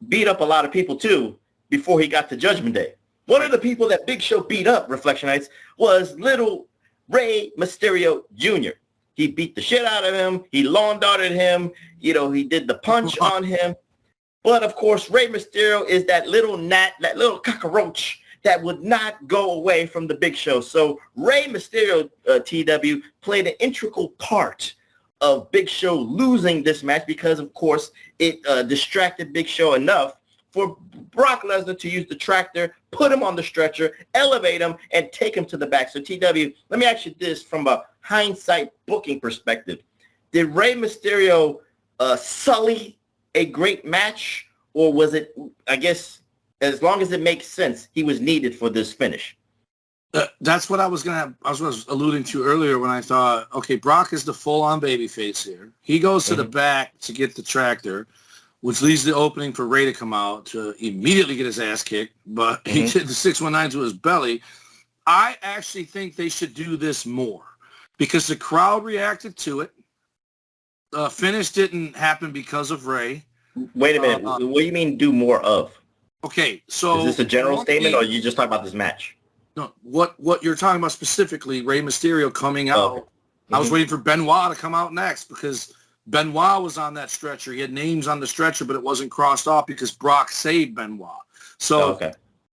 beat up a lot of people too before he got to Judgment Day. One of the people that Big Show beat up, Reflectionites, was little Rey Mysterio Jr. He beat the shit out of him. He lawn darted him. He did the punch on him. But of course, Rey Mysterio is that little gnat, that little cockroach that would not go away from the Big Show. So Rey Mysterio, TW, played an integral part of Big Show losing this match because, of course, it distracted Big Show enough for Brock Lesnar to use the tractor, put him on the stretcher, elevate him, and take him to the back. So, TW, let me ask you this from a hindsight booking perspective. Did Rey Mysterio sully a great match, or was it, I guess, as long as it makes sense, he was needed for this finish? That's what I was alluding to earlier when I thought, okay, Brock is the full-on babyface here. He goes to the back to get the tractor, which leaves the opening for Rey to come out to immediately get his ass kicked, but he did the 619 to his belly. I actually think they should do this more because the crowd reacted to it. The finish didn't happen because of Rey. Wait a minute. What do you mean do more of? Okay, so... Is this a general statement, or are you just talking about this match? No, what you're talking about specifically, Rey Mysterio coming out. I was waiting for Benoit to come out next because Benoit was on that stretcher. He had names on the stretcher, but it wasn't crossed off because Brock saved Benoit. So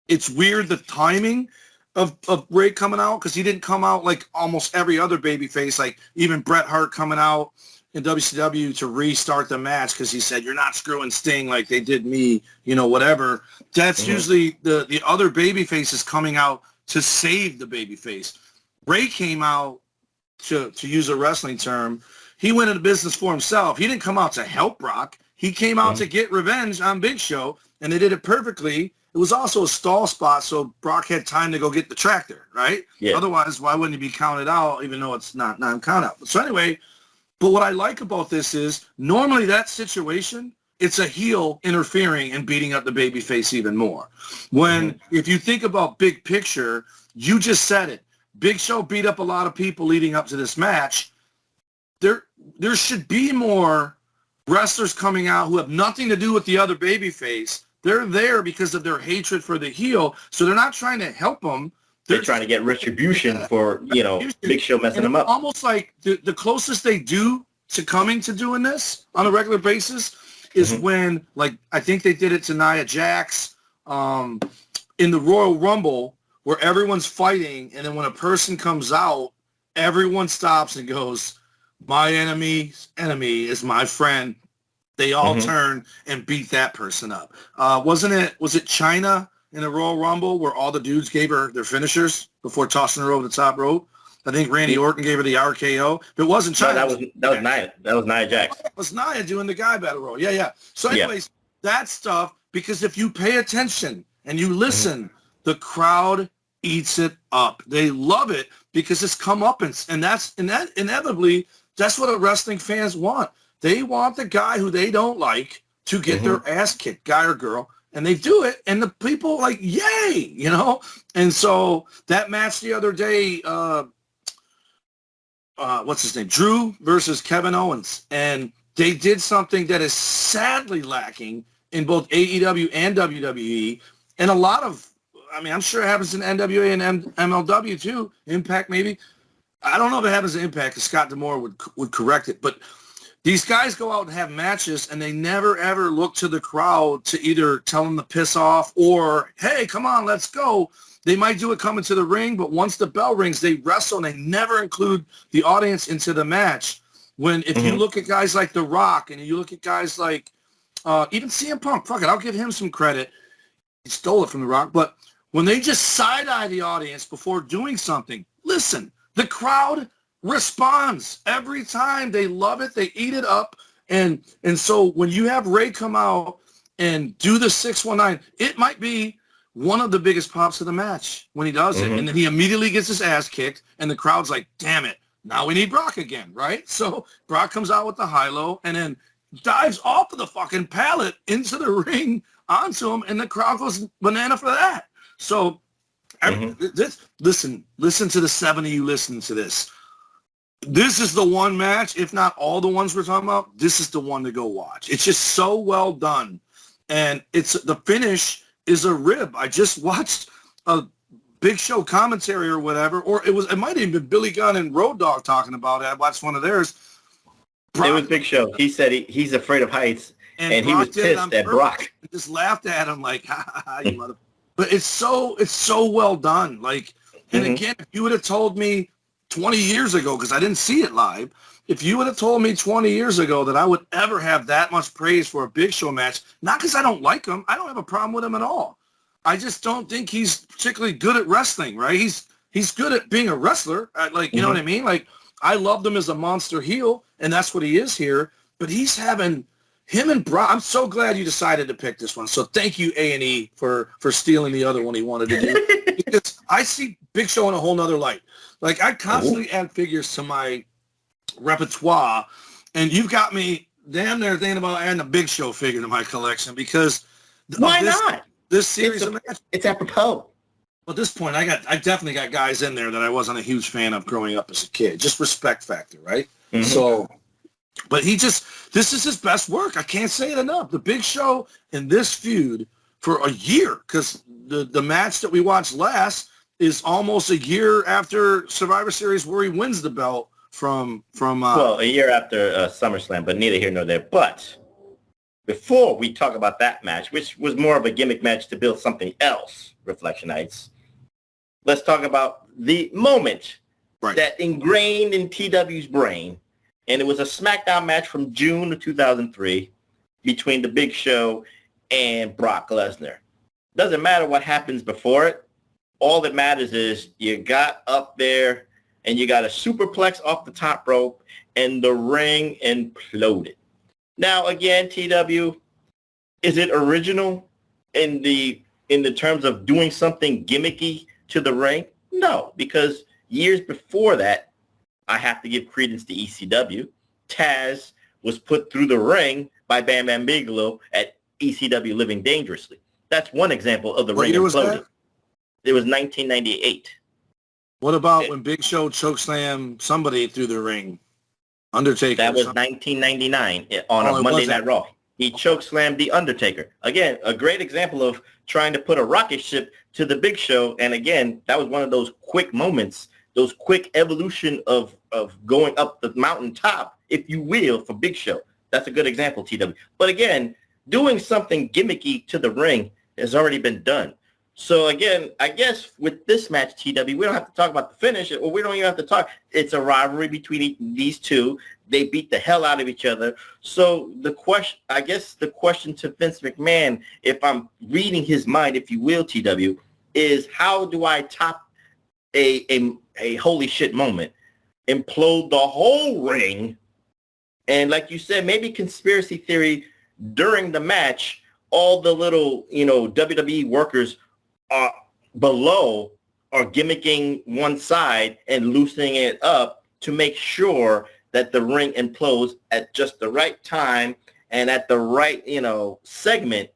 it's weird the timing of Rey coming out because he didn't come out like almost every other babyface, like even Bret Hart coming out in WCW to restart the match because he said, you're not screwing Sting like they did me, whatever. That's usually the other babyfaces coming out to save the babyface. Rey came out, to use a wrestling term, he went into business for himself. He didn't come out to help Brock. He came out to get revenge on Big Show, and they did it perfectly. It was also a stall spot, so Brock had time to go get the tractor, right? Yeah. Otherwise, why wouldn't he be counted out, even though it's not non-count out? So anyway, but what I like about this is normally that situation, it's a heel interfering and beating up the babyface even more. When, if you think about big picture, you just said it. Big Show beat up a lot of people leading up to this match. There should be more wrestlers coming out who have nothing to do with the other babyface. They're there because of their hatred for the heel, so they're not trying to help them. They're trying to get retribution for, Big Show messing them up. Almost like the closest they do to coming to doing this on a regular basis is when, like, I think they did it to Nia Jax in the Royal Rumble where everyone's fighting, and then when a person comes out, everyone stops and goes, my enemy's enemy is my friend. They all turn and beat that person up. Was it Chyna in the Royal Rumble where all the dudes gave her their finishers before tossing her over the top rope? I think Randy Orton gave her the RKO. If it wasn't China. No, that was Nia. That was Nia Jax. It was Nia doing the guy battle roll. Yeah. So anyways, that stuff, because if you pay attention and you listen, the crowd eats it up. They love it because it's comeuppance. And that inevitably, that's what wrestling fans want. They want the guy who they don't like to get their ass kicked, guy or girl. And they do it, and the people like, yay, you know? And so that match the other day, what's his name? Drew versus Kevin Owens. And they did something that is sadly lacking in both AEW and WWE. And a lot of, I mean, I'm sure it happens in NWA and MLW too. Impact maybe. I don't know if it happens in Impact because Scott D'Amore would correct it. But these guys go out and have matches, and they never, ever look to the crowd to either tell them to piss off or, hey, come on, let's go. They might do it coming to the ring, but once the bell rings, they wrestle, and they never include the audience into the match. When if you look at guys like The Rock and you look at guys like even CM Punk, fuck it, I'll give him some credit. He stole it from The Rock. But when they just side-eye the audience before doing something, listen, the crowd responds every time. They love it. They eat it up. And so when you have Ray come out and do the 619, it might be one of the biggest pops of the match when he does it. And then he immediately gets his ass kicked, and the crowd's like, damn it, now we need Brock again, right? So Brock comes out with the high-low and then dives off of the fucking pallet into the ring onto him, and the crowd goes banana for that. So listen to the 7 of you listening to this. This is the one match, if not all the ones we're talking about, this is the one to go watch. It's just so well done. And the finish is a rib. I just watched a Big Show commentary or whatever, or it might have even been Billy Gunn and Road Dogg talking about it. I watched one of theirs. It was Big Show. He said he's afraid of heights, and he was pissed at Brock. I just laughed at him like, ha, ha, ha, you mother. But it's so well done. Like, and again, if you would have told me 20 years ago, because I didn't see it live, if you would have told me 20 years ago that I would ever have that much praise for a Big Show match, not because I don't like him, I don't have a problem with him at all. I just don't think he's particularly good at wrestling, right? He's good at being a wrestler, like, you know what I mean? Like, I loved him as a monster heel, and that's what he is here, but he's having him and Brock. I'm so glad you decided to pick this one. So thank you, A&E, for stealing the other one he wanted to do. Because I see Big Show in a whole nother light. Like, I constantly add figures to my repertoire, and you've got me damn near thinking about adding a Big Show figure to my collection because why not? This series of matches. It's apropos. At this point, I definitely got guys in there that I wasn't a huge fan of growing up as a kid. Just respect factor, right? So, but this is his best work. I can't say it enough. The Big Show in this feud for a year, because the match that we watched last is almost a year after Survivor Series where he wins the belt from a year after SummerSlam, but neither here nor there. But before we talk about that match, which was more of a gimmick match to build something else, Reflectionites, let's talk about the moment that ingrained in TW's brain, and it was a SmackDown match from June of 2003 between the Big Show and Brock Lesnar. Doesn't matter what happens before it. All that matters is you got up there and you got a superplex off the top rope and the ring imploded. Now, again, TW, is it original in the terms of doing something gimmicky to the ring? No, because years before that, I have to give credence to ECW. Taz was put through the ring by Bam Bam Bigelow at ECW Living Dangerously. That's one example of the ring imploding. It was 1998. What about when Big Show chokeslammed somebody through the ring? Undertaker. That was 1999 on a Monday Night Raw. He chokeslammed The Undertaker. Again, a great example of trying to put a rocket ship to the Big Show. And again, that was one of those quick moments, those quick evolution of going up the mountaintop, if you will, for Big Show. That's a good example, TW. But again, doing something gimmicky to the ring has already been done. So again, I guess with this match, TW, we don't have to talk about the finish, or we don't even have to talk. It's a rivalry between these two. They beat the hell out of each other. So the question to Vince McMahon, if I'm reading his mind, if you will, TW, is how do I top a holy shit moment. Implode the whole ring. And like you said, maybe conspiracy theory during the match, all the little, WWE workers below are gimmicking one side and loosening it up to make sure that the ring implodes at just the right time and at the right, segment.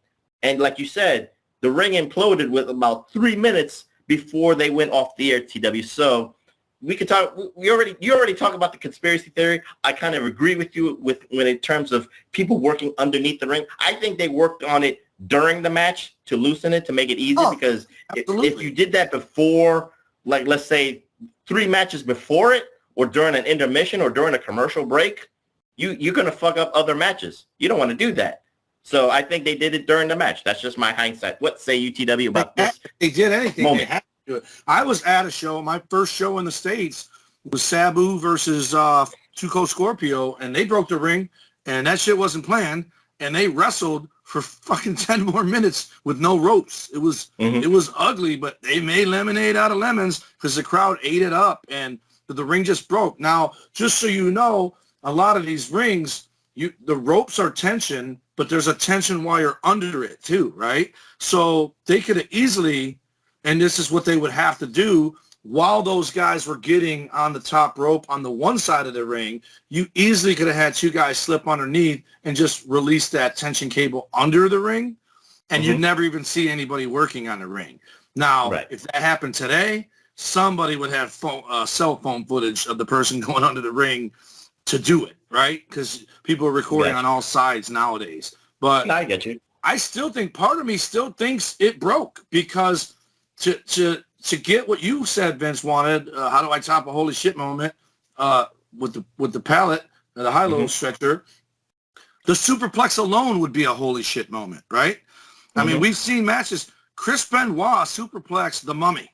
And like you said, the ring imploded with about 3 minutes before they went off the air, TW. So we could talk. You already talked about the conspiracy theory. I kind of agree with you when in terms of people working underneath the ring. I think they worked on it during the match to loosen it, to make it easier, because if you did that before, like let's say 3 matches before it, or during an intermission or during a commercial break, you're going to fuck up other matches. You don't want to do that. So I think they did it during the match. That's just my hindsight. What say you, TW, about this? They did anything. Moment. They had to do it. I was at a show. My first show in the States was Sabu versus Tuco Scorpio, and they broke the ring, and that shit wasn't planned, and they wrestled for fucking 10 more minutes with no ropes. It was ugly, but they made lemonade out of lemons because the crowd ate it up, and the ring just broke. Now, just so you know, a lot of these rings, the ropes are tension, but there's a tension wire under it too, right? So they could have easily, and this is what they would have to do, while those guys were getting on the top rope on the one side of the ring, you easily could have had 2 guys slip underneath and just release that tension cable under the ring, and you'd never even see anybody working on the ring. Now, if that happened today, somebody would have cell phone footage of the person going under the ring to do it, right? Because people are recording on all sides nowadays. But I get you. I still think, part of me still thinks it broke, because to get what you said Vince wanted, how do I top a holy shit moment with the pallet, the high-low stretcher, the superplex alone would be a holy shit moment, right? I mean, we've seen matches. Chris Benoit superplex the Mummy.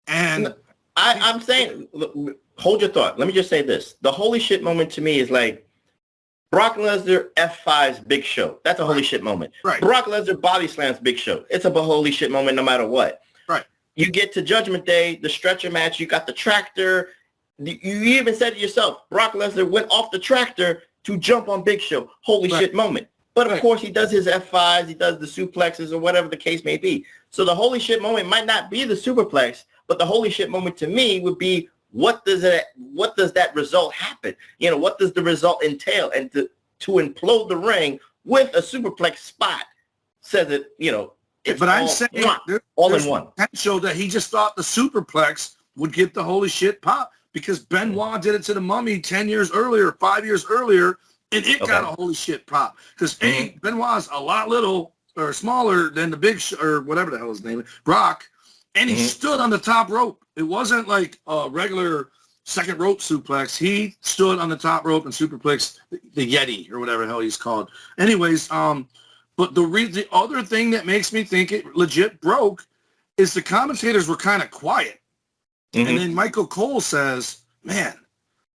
And I'm saying, look, hold your thought. Let me just say this. The holy shit moment to me is like Brock Lesnar F5's Big Show. That's a holy shit moment. Right. Brock Lesnar body slams Big Show. It's a holy shit moment no matter what. Right. You get to Judgment Day, the stretcher match, you got the tractor. You even said to yourself, Brock Lesnar went off the tractor to jump on Big Show. Holy shit moment. But of course, he does his F5s, he does the suplexes, or whatever the case may be. So the holy shit moment might not be the superplex, but the holy shit moment to me would be, what does that result happen? What does the result entail? And to implode the ring with a superplex spot says it, it's but I'm saying all in one. Potential that he just thought the superplex would get the holy shit pop, because Benoit did it to the Mummy 10 years earlier, 5 years earlier, and it got a holy shit pop. Because Benoit's a lot little or smaller than the Big or whatever the hell his name is, Brock, and he stood on the top rope. It wasn't like a regular second rope suplex. He stood on the top rope and superplexed the Yeti or whatever the hell he's called. Anyways, but the other thing that makes me think it legit broke is the commentators were kind of quiet. And then Michael Cole says, man,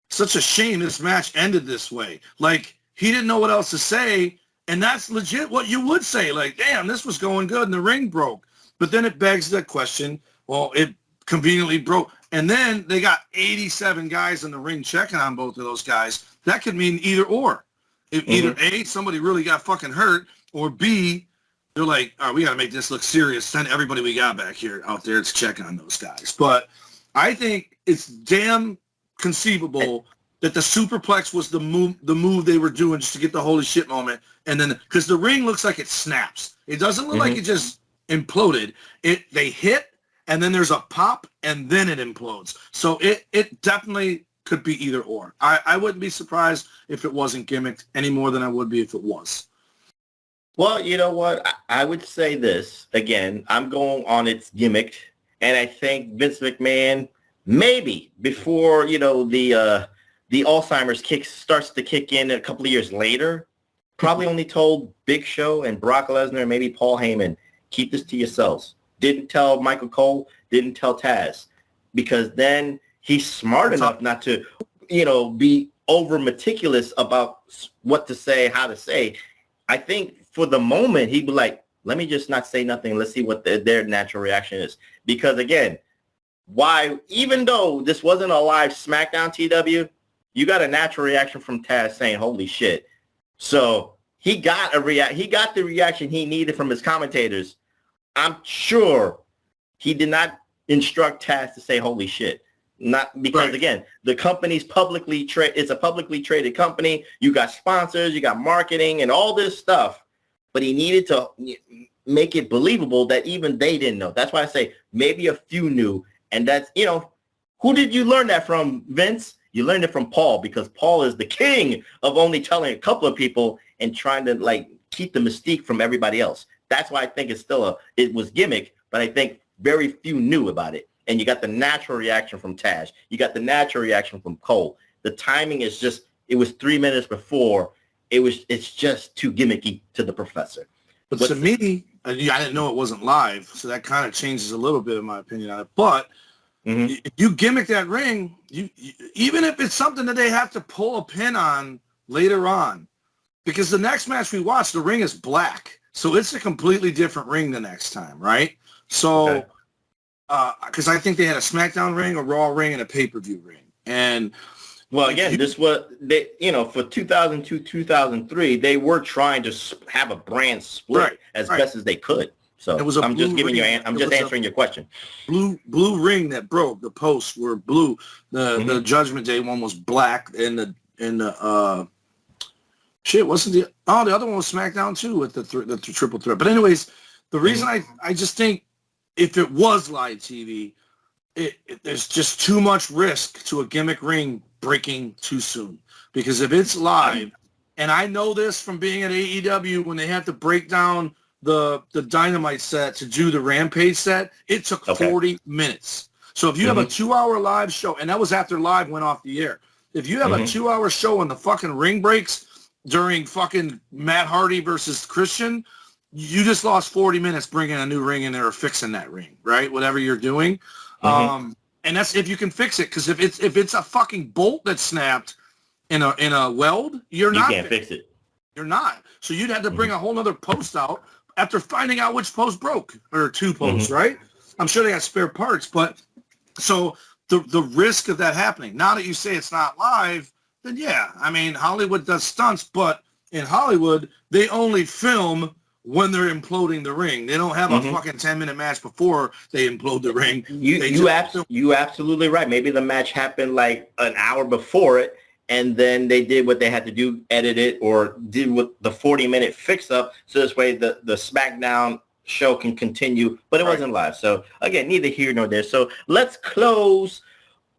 such a shame this match ended this way. Like, he didn't know what else to say, and that's legit what you would say. Like, damn, this was going good, and the ring broke. But then it begs the question, well, it conveniently broke. And then they got 87 guys in the ring checking on both of those guys. That could mean either or. If either A, somebody really got fucking hurt, or B, they're like, all right, we got to make this look serious. Send everybody we got back here out there to check on those guys. But I think it's damn conceivable that the superplex was the move they were doing just to get the holy shit moment. And then, because the ring looks like it snaps. It doesn't look like it just imploded. They hit, and then there's a pop, and then it implodes. So it definitely could be either or. I wouldn't be surprised if it wasn't gimmicked any more than I would be if it was. Well, you know what? I would say this. Again, I'm going on it's gimmicked. And I think Vince McMahon, maybe before, the Alzheimer's starts to kick in a couple of years later, probably only told Big Show and Brock Lesnar and maybe Paul Heyman, keep this to yourselves. Didn't tell Michael Cole, didn't tell Taz, because then he's smart enough not to, be over meticulous about what to say, how to say. I think for the moment, he'd be like, let me just not say nothing. Let's see what their natural reaction is. Because, again, why, even though this wasn't a live SmackDown TW, you got a natural reaction from Taz saying, holy shit. So he got the reaction he needed from his commentators. I'm sure he did not instruct Taz to say holy shit. Not because, right. Again, the company's it's a publicly traded company. You got sponsors, you got marketing and all this stuff. But he needed to make it believable that even they didn't know. That's why I say maybe a few knew. And that's, who did you learn that from, Vince? You learned it from Paul, because Paul is the king of only telling a couple of people and trying to keep the mystique from everybody else. That's why I think it was gimmick, but I think very few knew about it. And you got the natural reaction from Taj. You got the natural reaction from Cole. The timing is just, it was 3 minutes before. It's just too gimmicky to the professor. But to me, I didn't know it wasn't live, so that kind of changes a little bit in my opinion on it. But if you gimmick that ring, you even if it's something that they have to pull a pin on later on, because the next match we watch, the ring is black. So it's a completely different ring the next time, right? So, because I think they had a SmackDown ring, a Raw ring, and a pay-per-view ring. And well, again, this was they, for 2002, 2003, they were trying to have a brand split as best as they could. So I'm just giving you, I'm just answering your question. Blue ring that broke. The posts were blue. The Judgment Day one was black, and the shit wasn't the other one was SmackDown too with the triple threat. But anyways, the reason I just think if it was live TV, there's just too much risk to a gimmick ring breaking too soon. Because if it's live, and I know this from being at AEW when they have to break down the Dynamite set to do the Rampage set, it took 40 minutes. So if you have a 2-hour live show, and that was after live went off the air. If you have a 2-hour show and the fucking ring breaks during fucking Matt Hardy versus Christian, you just lost 40 minutes bringing a new ring in there or fixing that ring, right? Whatever you're doing. And that's if you can fix it, because if it's a fucking bolt that snapped in a weld, you can't fix it. You're not. So you'd have to bring a whole other post out after finding out which post broke, or two posts, right? I'm sure they got spare parts, but so the risk of that happening. Now that you say it's not live, then yeah, I mean Hollywood does stunts, but in Hollywood they only film when they're imploding the ring. They don't have a fucking 10-minute match before they implode the ring. You absolutely right. Maybe the match happened like an hour before it, and then they did what they had to do, edit it, or did what the 40-minute fix-up, so this way the SmackDown show can continue, but it wasn't live. So, again, neither here nor there. So let's close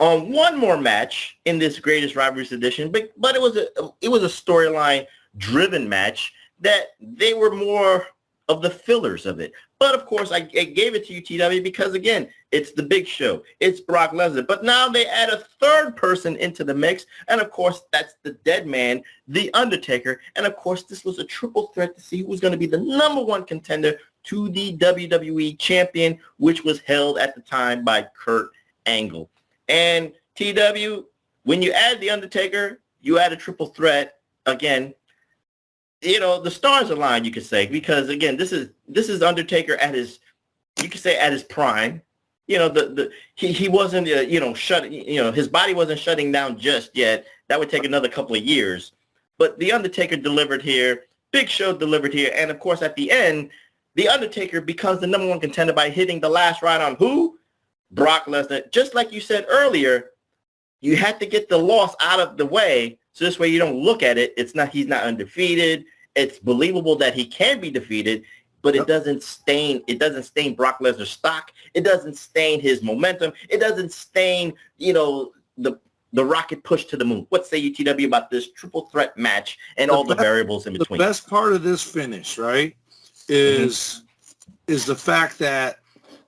on one more match in this Greatest Rivalries edition, but it was a storyline-driven match that they were more of the fillers of it. But, of course, I gave it to you, TW, because, again, it's the Big Show. It's Brock Lesnar. But now they add a third person into the mix, and, of course, that's the dead man, The Undertaker. And, of course, this was a triple threat to see who was going to be the number one contender to the WWE Champion, which was held at the time by Kurt Angle. And, TW, when you add The Undertaker, you add a triple threat, again, the stars align, you could say, because again, this is Undertaker at his, you could say at his prime. He wasn't, his body wasn't shutting down just yet. That would take another couple of years. But The Undertaker delivered here, Big Show delivered here, and of course at the end, The Undertaker becomes the number one contender by hitting the last ride on who? Brock Lesnar. Just like you said earlier, you had to get the loss out of the way. So this way you don't look at it. He's not undefeated. It's believable that he can be defeated, but it doesn't stain Brock Lesnar's stock. It doesn't stain his momentum. It doesn't stain, the rocket push to the moon. What say you, TW, about this triple threat match and all the variables in between? The best part of this finish, right, is the fact that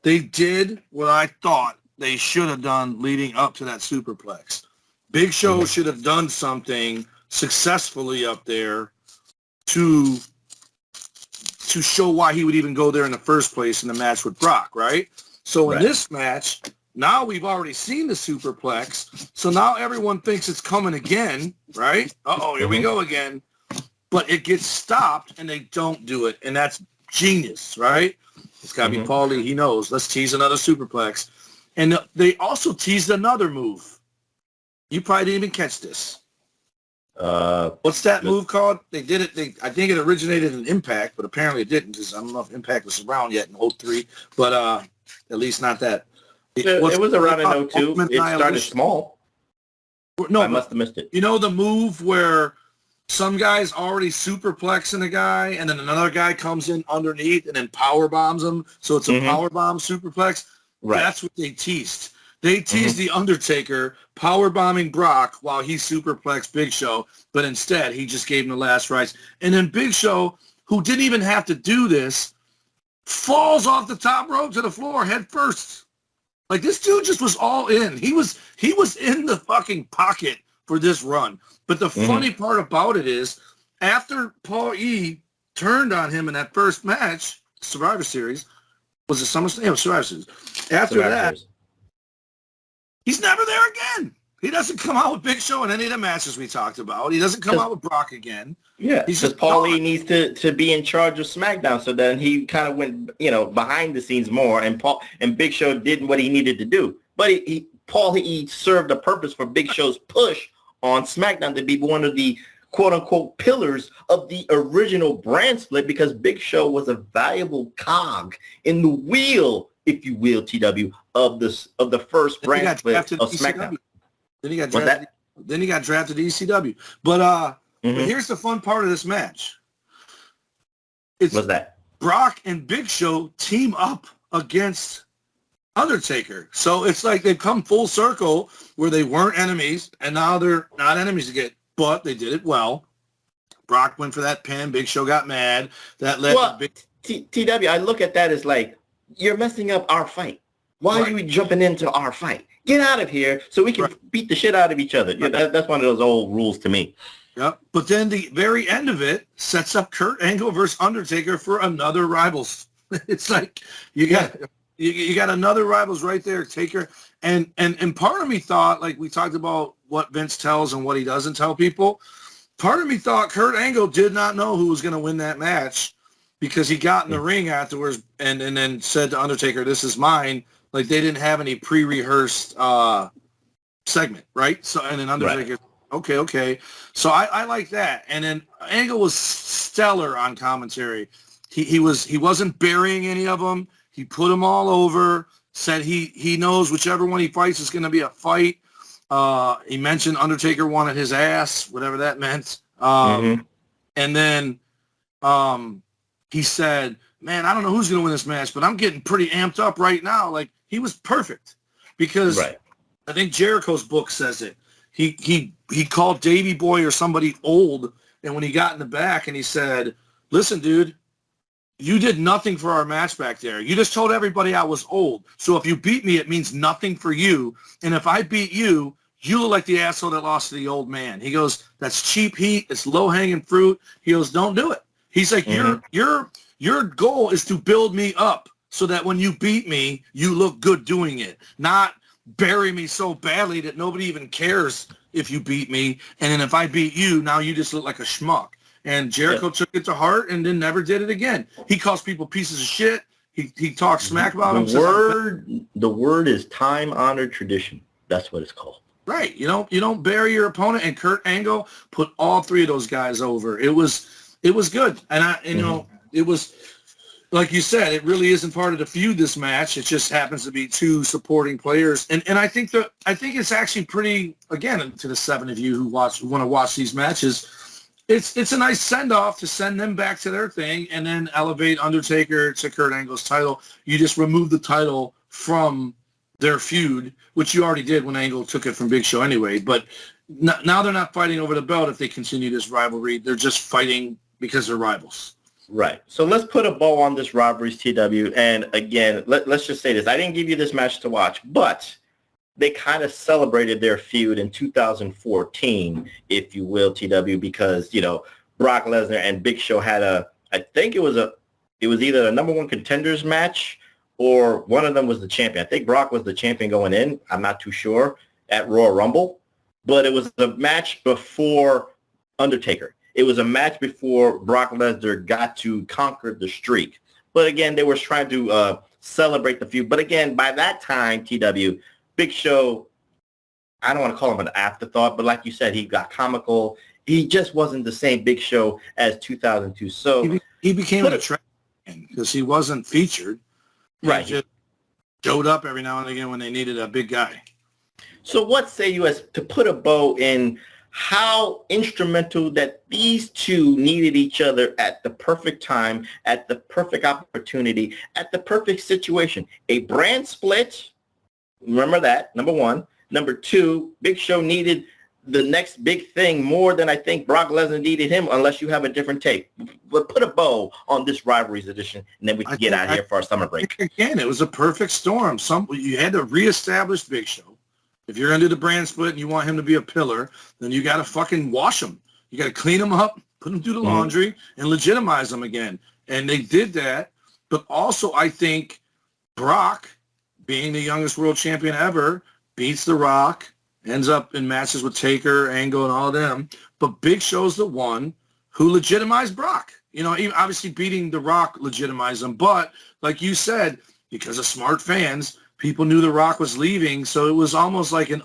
they did what I thought they should have done leading up to that superplex. Big Show should have done something successfully up there to show why he would even go there in the first place in the match with Brock, right? So in this match, now we've already seen the superplex, so now everyone thinks it's coming again, right? Uh-oh, here we go again. But it gets stopped, and they don't do it, and that's genius, right? It's got to be Paulie. He knows. Let's tease another superplex. And they also teased another move. You probably didn't even catch this. What's that move called? They did it. I think it originated in Impact, but apparently it didn't, because I don't know if Impact was around yet in 03, but at least not that. It was around in 02. It started small. No, I must have missed it. You know the move where some guy's already superplexing a guy, and then another guy comes in underneath and then power bombs him, so it's a power bomb superplex? Right. That's what they teased. They teased The Undertaker power bombing Brock while he superplexed Big Show, but instead he just gave him the last rites. And then Big Show, who didn't even have to do this, falls off the top rope to the floor head first. Like, this dude just was all in. He was in the fucking pocket for this run. But the funny part about it is, after Paul E. turned on him in that first match, Survivor Series, was it SummerSlam? Yeah, it was Survivor Series. After that, he's never there again. He doesn't come out with Big Show in any of the matches we talked about. He doesn't come out with Brock again. Yeah, because Paul E needs to be in charge of SmackDown, so then he kind of went, behind the scenes more, and Big Show did what he needed to do. But Paul E served a purpose for Big Show's push on SmackDown to be one of the quote-unquote pillars of the original brand split, because Big Show was a valuable cog in the wheel, if you will, TW, of the first brand split of SmackDown. Then he got drafted. Then he got drafted to ECW. But here's the fun part of this match. What's that? Brock and Big Show team up against Undertaker. So it's like they've come full circle where they weren't enemies, and now they're not enemies again. But they did it well. Brock went for that pin. Big Show got mad. That led to Big... TW, I look at that as like, you're messing up our fight. Why are you jumping into our fight? Get out of here so we can beat the shit out of each other. Yeah, that's one of those old rules to me. Yep. But then the very end of it sets up Kurt Angle versus Undertaker for another Rivals. It's like you got another Rivals right there, Taker. And part of me thought, like we talked about what Vince tells and what he doesn't tell people, part of me thought Kurt Angle did not know who was going to win that match, because he got in the ring afterwards and then said to Undertaker, "This is mine." Like, they didn't have any pre-rehearsed segment, right? So, and then Undertaker, okay. So I like that. And then Angle was stellar on commentary. He wasn't burying any of them. He put them all over. Said he knows whichever one he fights is going to be a fight. He mentioned Undertaker wanted his ass, whatever that meant. And then he said, "Man, I don't know who's going to win this match, but I'm getting pretty amped up right now." Like, he was perfect, because I think Jericho's book says it. He called Davey Boy or somebody old, and when he got in the back and he said, "Listen, dude, you did nothing for our match back there. You just told everybody I was old. So if you beat me, it means nothing for you. And if I beat you, you look like the asshole that lost to the old man." He goes, "That's cheap heat. It's low-hanging fruit." He goes, "Don't do it." He's like, your goal is to build me up so that when you beat me, you look good doing it, not bury me so badly that nobody even cares if you beat me. And then if I beat you, now you just look like a schmuck. And Jericho took it to heart and then never did it again. He calls people pieces of shit. He talks smack about them. The word is time-honored tradition. That's what it's called. Right. You don't bury your opponent. And Kurt Angle put all three of those guys over. It was good. And it was, like you said, it really isn't part of the feud, this match. It just happens to be two supporting players. And I think it's actually pretty, again, to the 7 of you who want to watch these matches, it's a nice send-off to send them back to their thing and then elevate Undertaker to Kurt Angle's title. You just remove the title from their feud, which you already did when Angle took it from Big Show anyway. But now they're not fighting over the belt if they continue this rivalry. They're just fighting because they're rivals. Right. So let's put a bow on this Rivalries, TW. And again, let's just say this. I didn't give you this match to watch, but they kind of celebrated their feud in 2014, if you will, TW, because, Brock Lesnar and Big Show had I think it was either a number 1 contenders match or one of them was the champion. I think Brock was the champion going in. I'm not too sure, at Royal Rumble. But it was a match before Undertaker. It was a match before Brock Lesnar got to conquer the streak. But again, they were trying to celebrate the feud. But again, by that time, TW, Big Show, I don't want to call him an afterthought, but like you said, he got comical. He just wasn't the same Big Show as 2002. So he became an attraction because he wasn't featured. Right. He just showed up every now and again when they needed a big guy. So what say you as to put a bow in how instrumental that these two needed each other at the perfect time, at the perfect opportunity, at the perfect situation? A brand split, remember that, number one. Number two, Big Show needed the next big thing more than I think Brock Lesnar needed him, unless you have a different take. But put a bow on this Rivalries edition, and then we can get out of here for our summer break. Again, it was a perfect storm. You had to reestablish Big Show. If you're going to do the brand split and you want him to be a pillar, then you got to fucking wash him. You got to clean him up, put him through the laundry, and legitimize him again. And they did that. But also, I think Brock, being the youngest world champion ever, beats The Rock, ends up in matches with Taker, Angle, and all of them. But Big Show's the one who legitimized Brock. You know, obviously beating The Rock legitimized him. But like you said, because of smart fans, people knew The Rock was leaving. So it was almost like an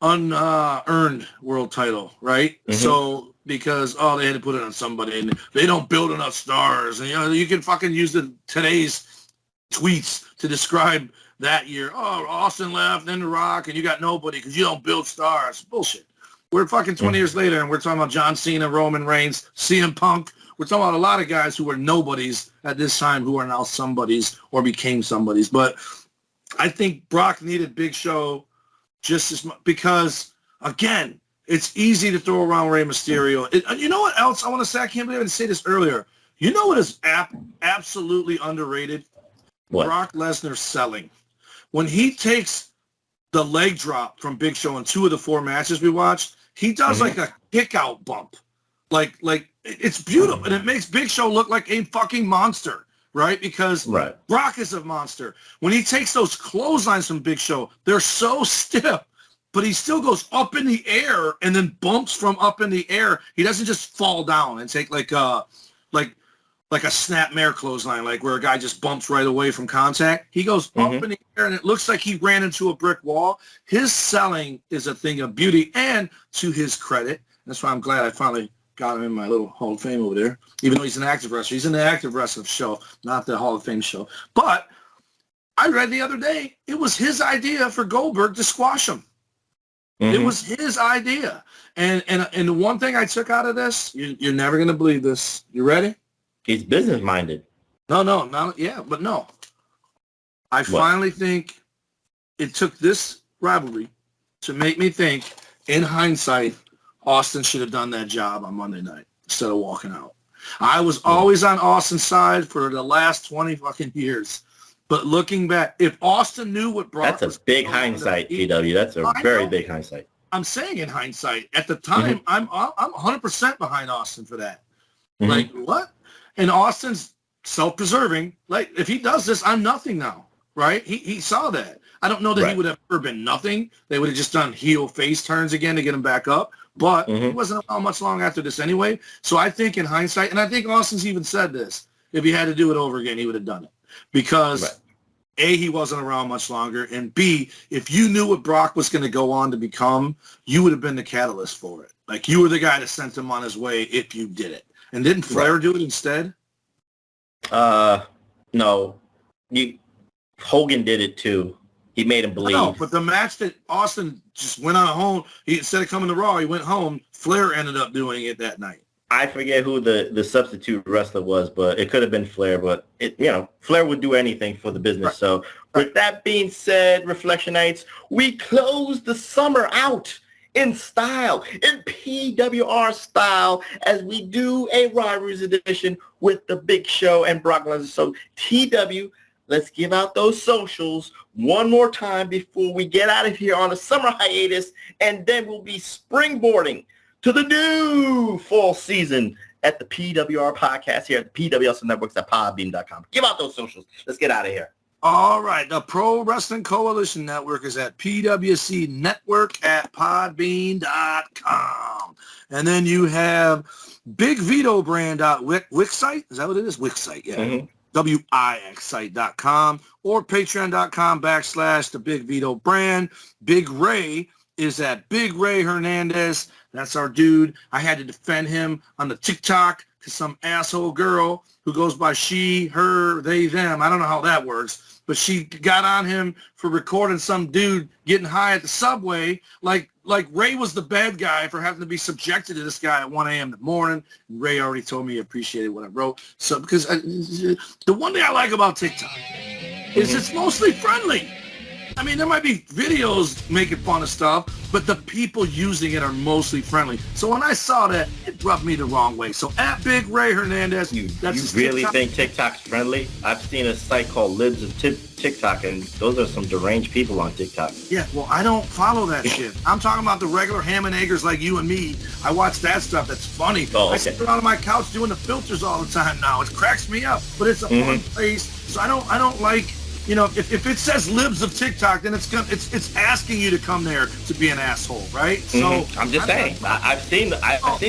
unearned world title, right? Mm-hmm. So because, they had to put it on somebody, and they don't build enough stars. And, you can fucking use today's tweets to describe that year. Oh, Austin left, then The Rock, and you got nobody because you don't build stars. Bullshit. We're fucking 20 years later, and we're talking about John Cena, Roman Reigns, CM Punk. We're talking about a lot of guys who were nobodies at this time who are now somebodies or became somebodies. But I think Brock needed Big Show just as much because, again, it's easy to throw around Rey Mysterio. You know what else I want to say? I can't believe I didn't say this earlier. You know what is absolutely underrated? What? Brock Lesnar selling. When he takes the leg drop from Big Show in 2 of the 4 matches we watched, he does like a kick-out bump. Like it's beautiful, and it makes Big Show look like a fucking monster, right? Because Brock is a monster. When he takes those clotheslines from Big Show, they're so stiff, but he still goes up in the air and then bumps from up in the air. He doesn't just fall down and take like a snapmare clothesline, like where a guy just bumps right away from contact. He goes up in the air, and it looks like he ran into a brick wall. His selling is a thing of beauty, and to his credit, that's why I'm glad I finally got him in my little Hall of Fame over there, even though he's an active wrestler. He's in the active wrestling show, not the Hall of Fame show. But I read the other day, it was his idea for Goldberg to squash him. It was his idea. And the one thing I took out of this, you're never going to believe this. You ready? He's business-minded. No. I finally think it took this rivalry to make me think, in hindsight, Austin should have done that job on Monday night instead of walking out. I was always on Austin's side for the last 20 fucking years. But looking back, if Austin knew what Brock That's a big hindsight, PW. That's a very big hindsight. I'm saying in hindsight. At the time, I'm 100% behind Austin for that. Like, what? And Austin's self-preserving. Like, if he does this, I'm nothing now, right? He saw that. I don't know that he would have ever been nothing. They would have just done heel-face turns again to get him back up. But he wasn't around much long after this anyway. So I think in hindsight, and I think Austin's even said this, if he had to do it over again, he would have done it. Because, A, he wasn't around much longer, and B, if you knew what Brock was going to go on to become, you would have been the catalyst for it. Like, you were the guy that sent him on his way if you did it. And didn't Flair do it instead? No. Hogan did it too. He made him believe. No, but the match that Austin just went on home, instead of coming to Raw, he went home. Flair ended up doing it that night. I forget who the substitute wrestler was, but it could have been Flair. But Flair would do anything for the business. So with that being said, Reflectionites, we close the summer out in style, in PWR style, as we do a Rivalries edition with the Big Show and Brock Lesnar. So TW, let's give out those socials one more time before we get out of here on a summer hiatus, and then we'll be springboarding to the new fall season at the PWR Podcast here at the PWHustle Networks at podbean.com. Give out those socials. Let's get out of here. All right. The Pro Wrestling Coalition Network is at PWC Network at podbean.com. And then you have BigVitoBrand.wixsite. Is that what it is? Wixsite, yeah. PWIXsite.com or patreon.com/The Big Vito Brand. Big Ray is at Big Ray Hernandez. That's our dude. I had to defend him on the TikTok because some asshole girl who goes by she, her, they, them. I don't know how that works. But she got on him for recording some dude getting high at the subway. Like Ray was the bad guy for having to be subjected to this guy at 1 a.m. in the morning. Ray already told me he appreciated what I wrote. So because the one thing I like about TikTok is it's mostly friendly. I mean, there might be videos making fun of stuff, but the people using it are mostly friendly. So when I saw that, it rubbed me the wrong way. So at Big Ray Hernandez, you really think TikTok's friendly? I've seen a site called Libs of TikTok, and those are some deranged people on TikTok. Yeah, well, I don't follow that shit. I'm talking about the regular ham and eggers like you and me. I watch that stuff. That's funny. Oh, okay. I sit around on my couch doing the filters all the time now. It cracks me up, but it's a fun place. So I don't like. You know, if it says Libs of TikTok, then it's asking you to come there to be an asshole, right? So I'm just saying. I've seen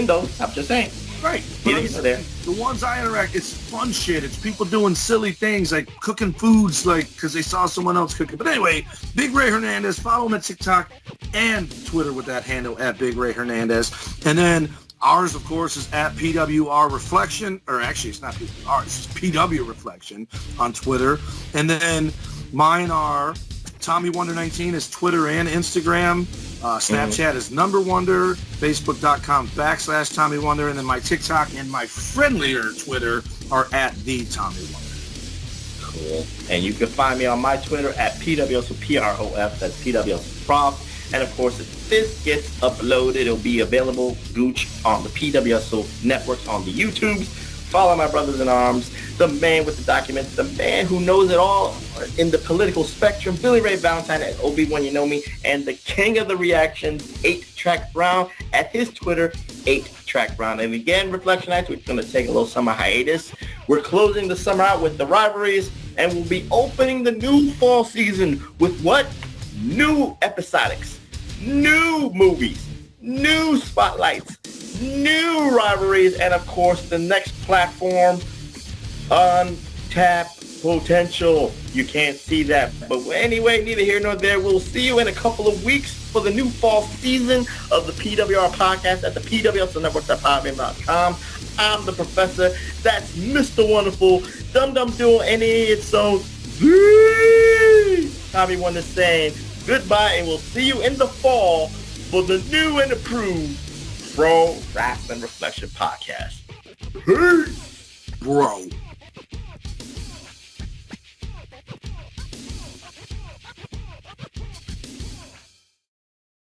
those. I'm just saying. Right. The ones I interact, it's fun shit. It's people doing silly things like cooking foods, like because they saw someone else cooking. But anyway, Big Ray Hernandez. Follow him at TikTok and Twitter with that handle at Big Ray Hernandez. And then ours, of course, is at PWR Reflection, or actually it's not PWR, it's just PW Reflection on Twitter. And then mine are Tommy Wonder 19 is Twitter and Instagram. Snapchat is Number Wonder. Facebook.com/Tommy Wonder. And then my TikTok and my friendlier Twitter are at the Tommy Wonder. Cool. And you can find me on my Twitter at PWHustle, PROF. That's PWHustle Prof. And of course, if this gets uploaded, it'll be available, Gooch, on the PWHustle networks, on the YouTubes. Follow my brothers in arms, the man with the documents, the man who knows it all in the political spectrum, Billy Ray Valentine at Obi-Wan You Know Me, and the king of the reactions, 8-Track Brown, at his Twitter, 8-Track Brown. And again, Reflection Nights, we're going to take a little summer hiatus. We're closing the summer out with the rivalries, and we'll be opening the new fall season with what? New episodics, new movies, new spotlights, new rivalries, and of course the next platform, Untapped Potential. You can't see that, but anyway, neither here nor there. We'll see you in a couple of weeks for the new fall season of the PWR Podcast at the PWHustle Network.com. I'm the professor. That's Mr. Wonderful, Dum Dum Duel, and it's so Tommy Wonder saying goodbye, and we'll see you in the fall for the new and approved Pro Wrestling Reflection Podcast. Peace, bro.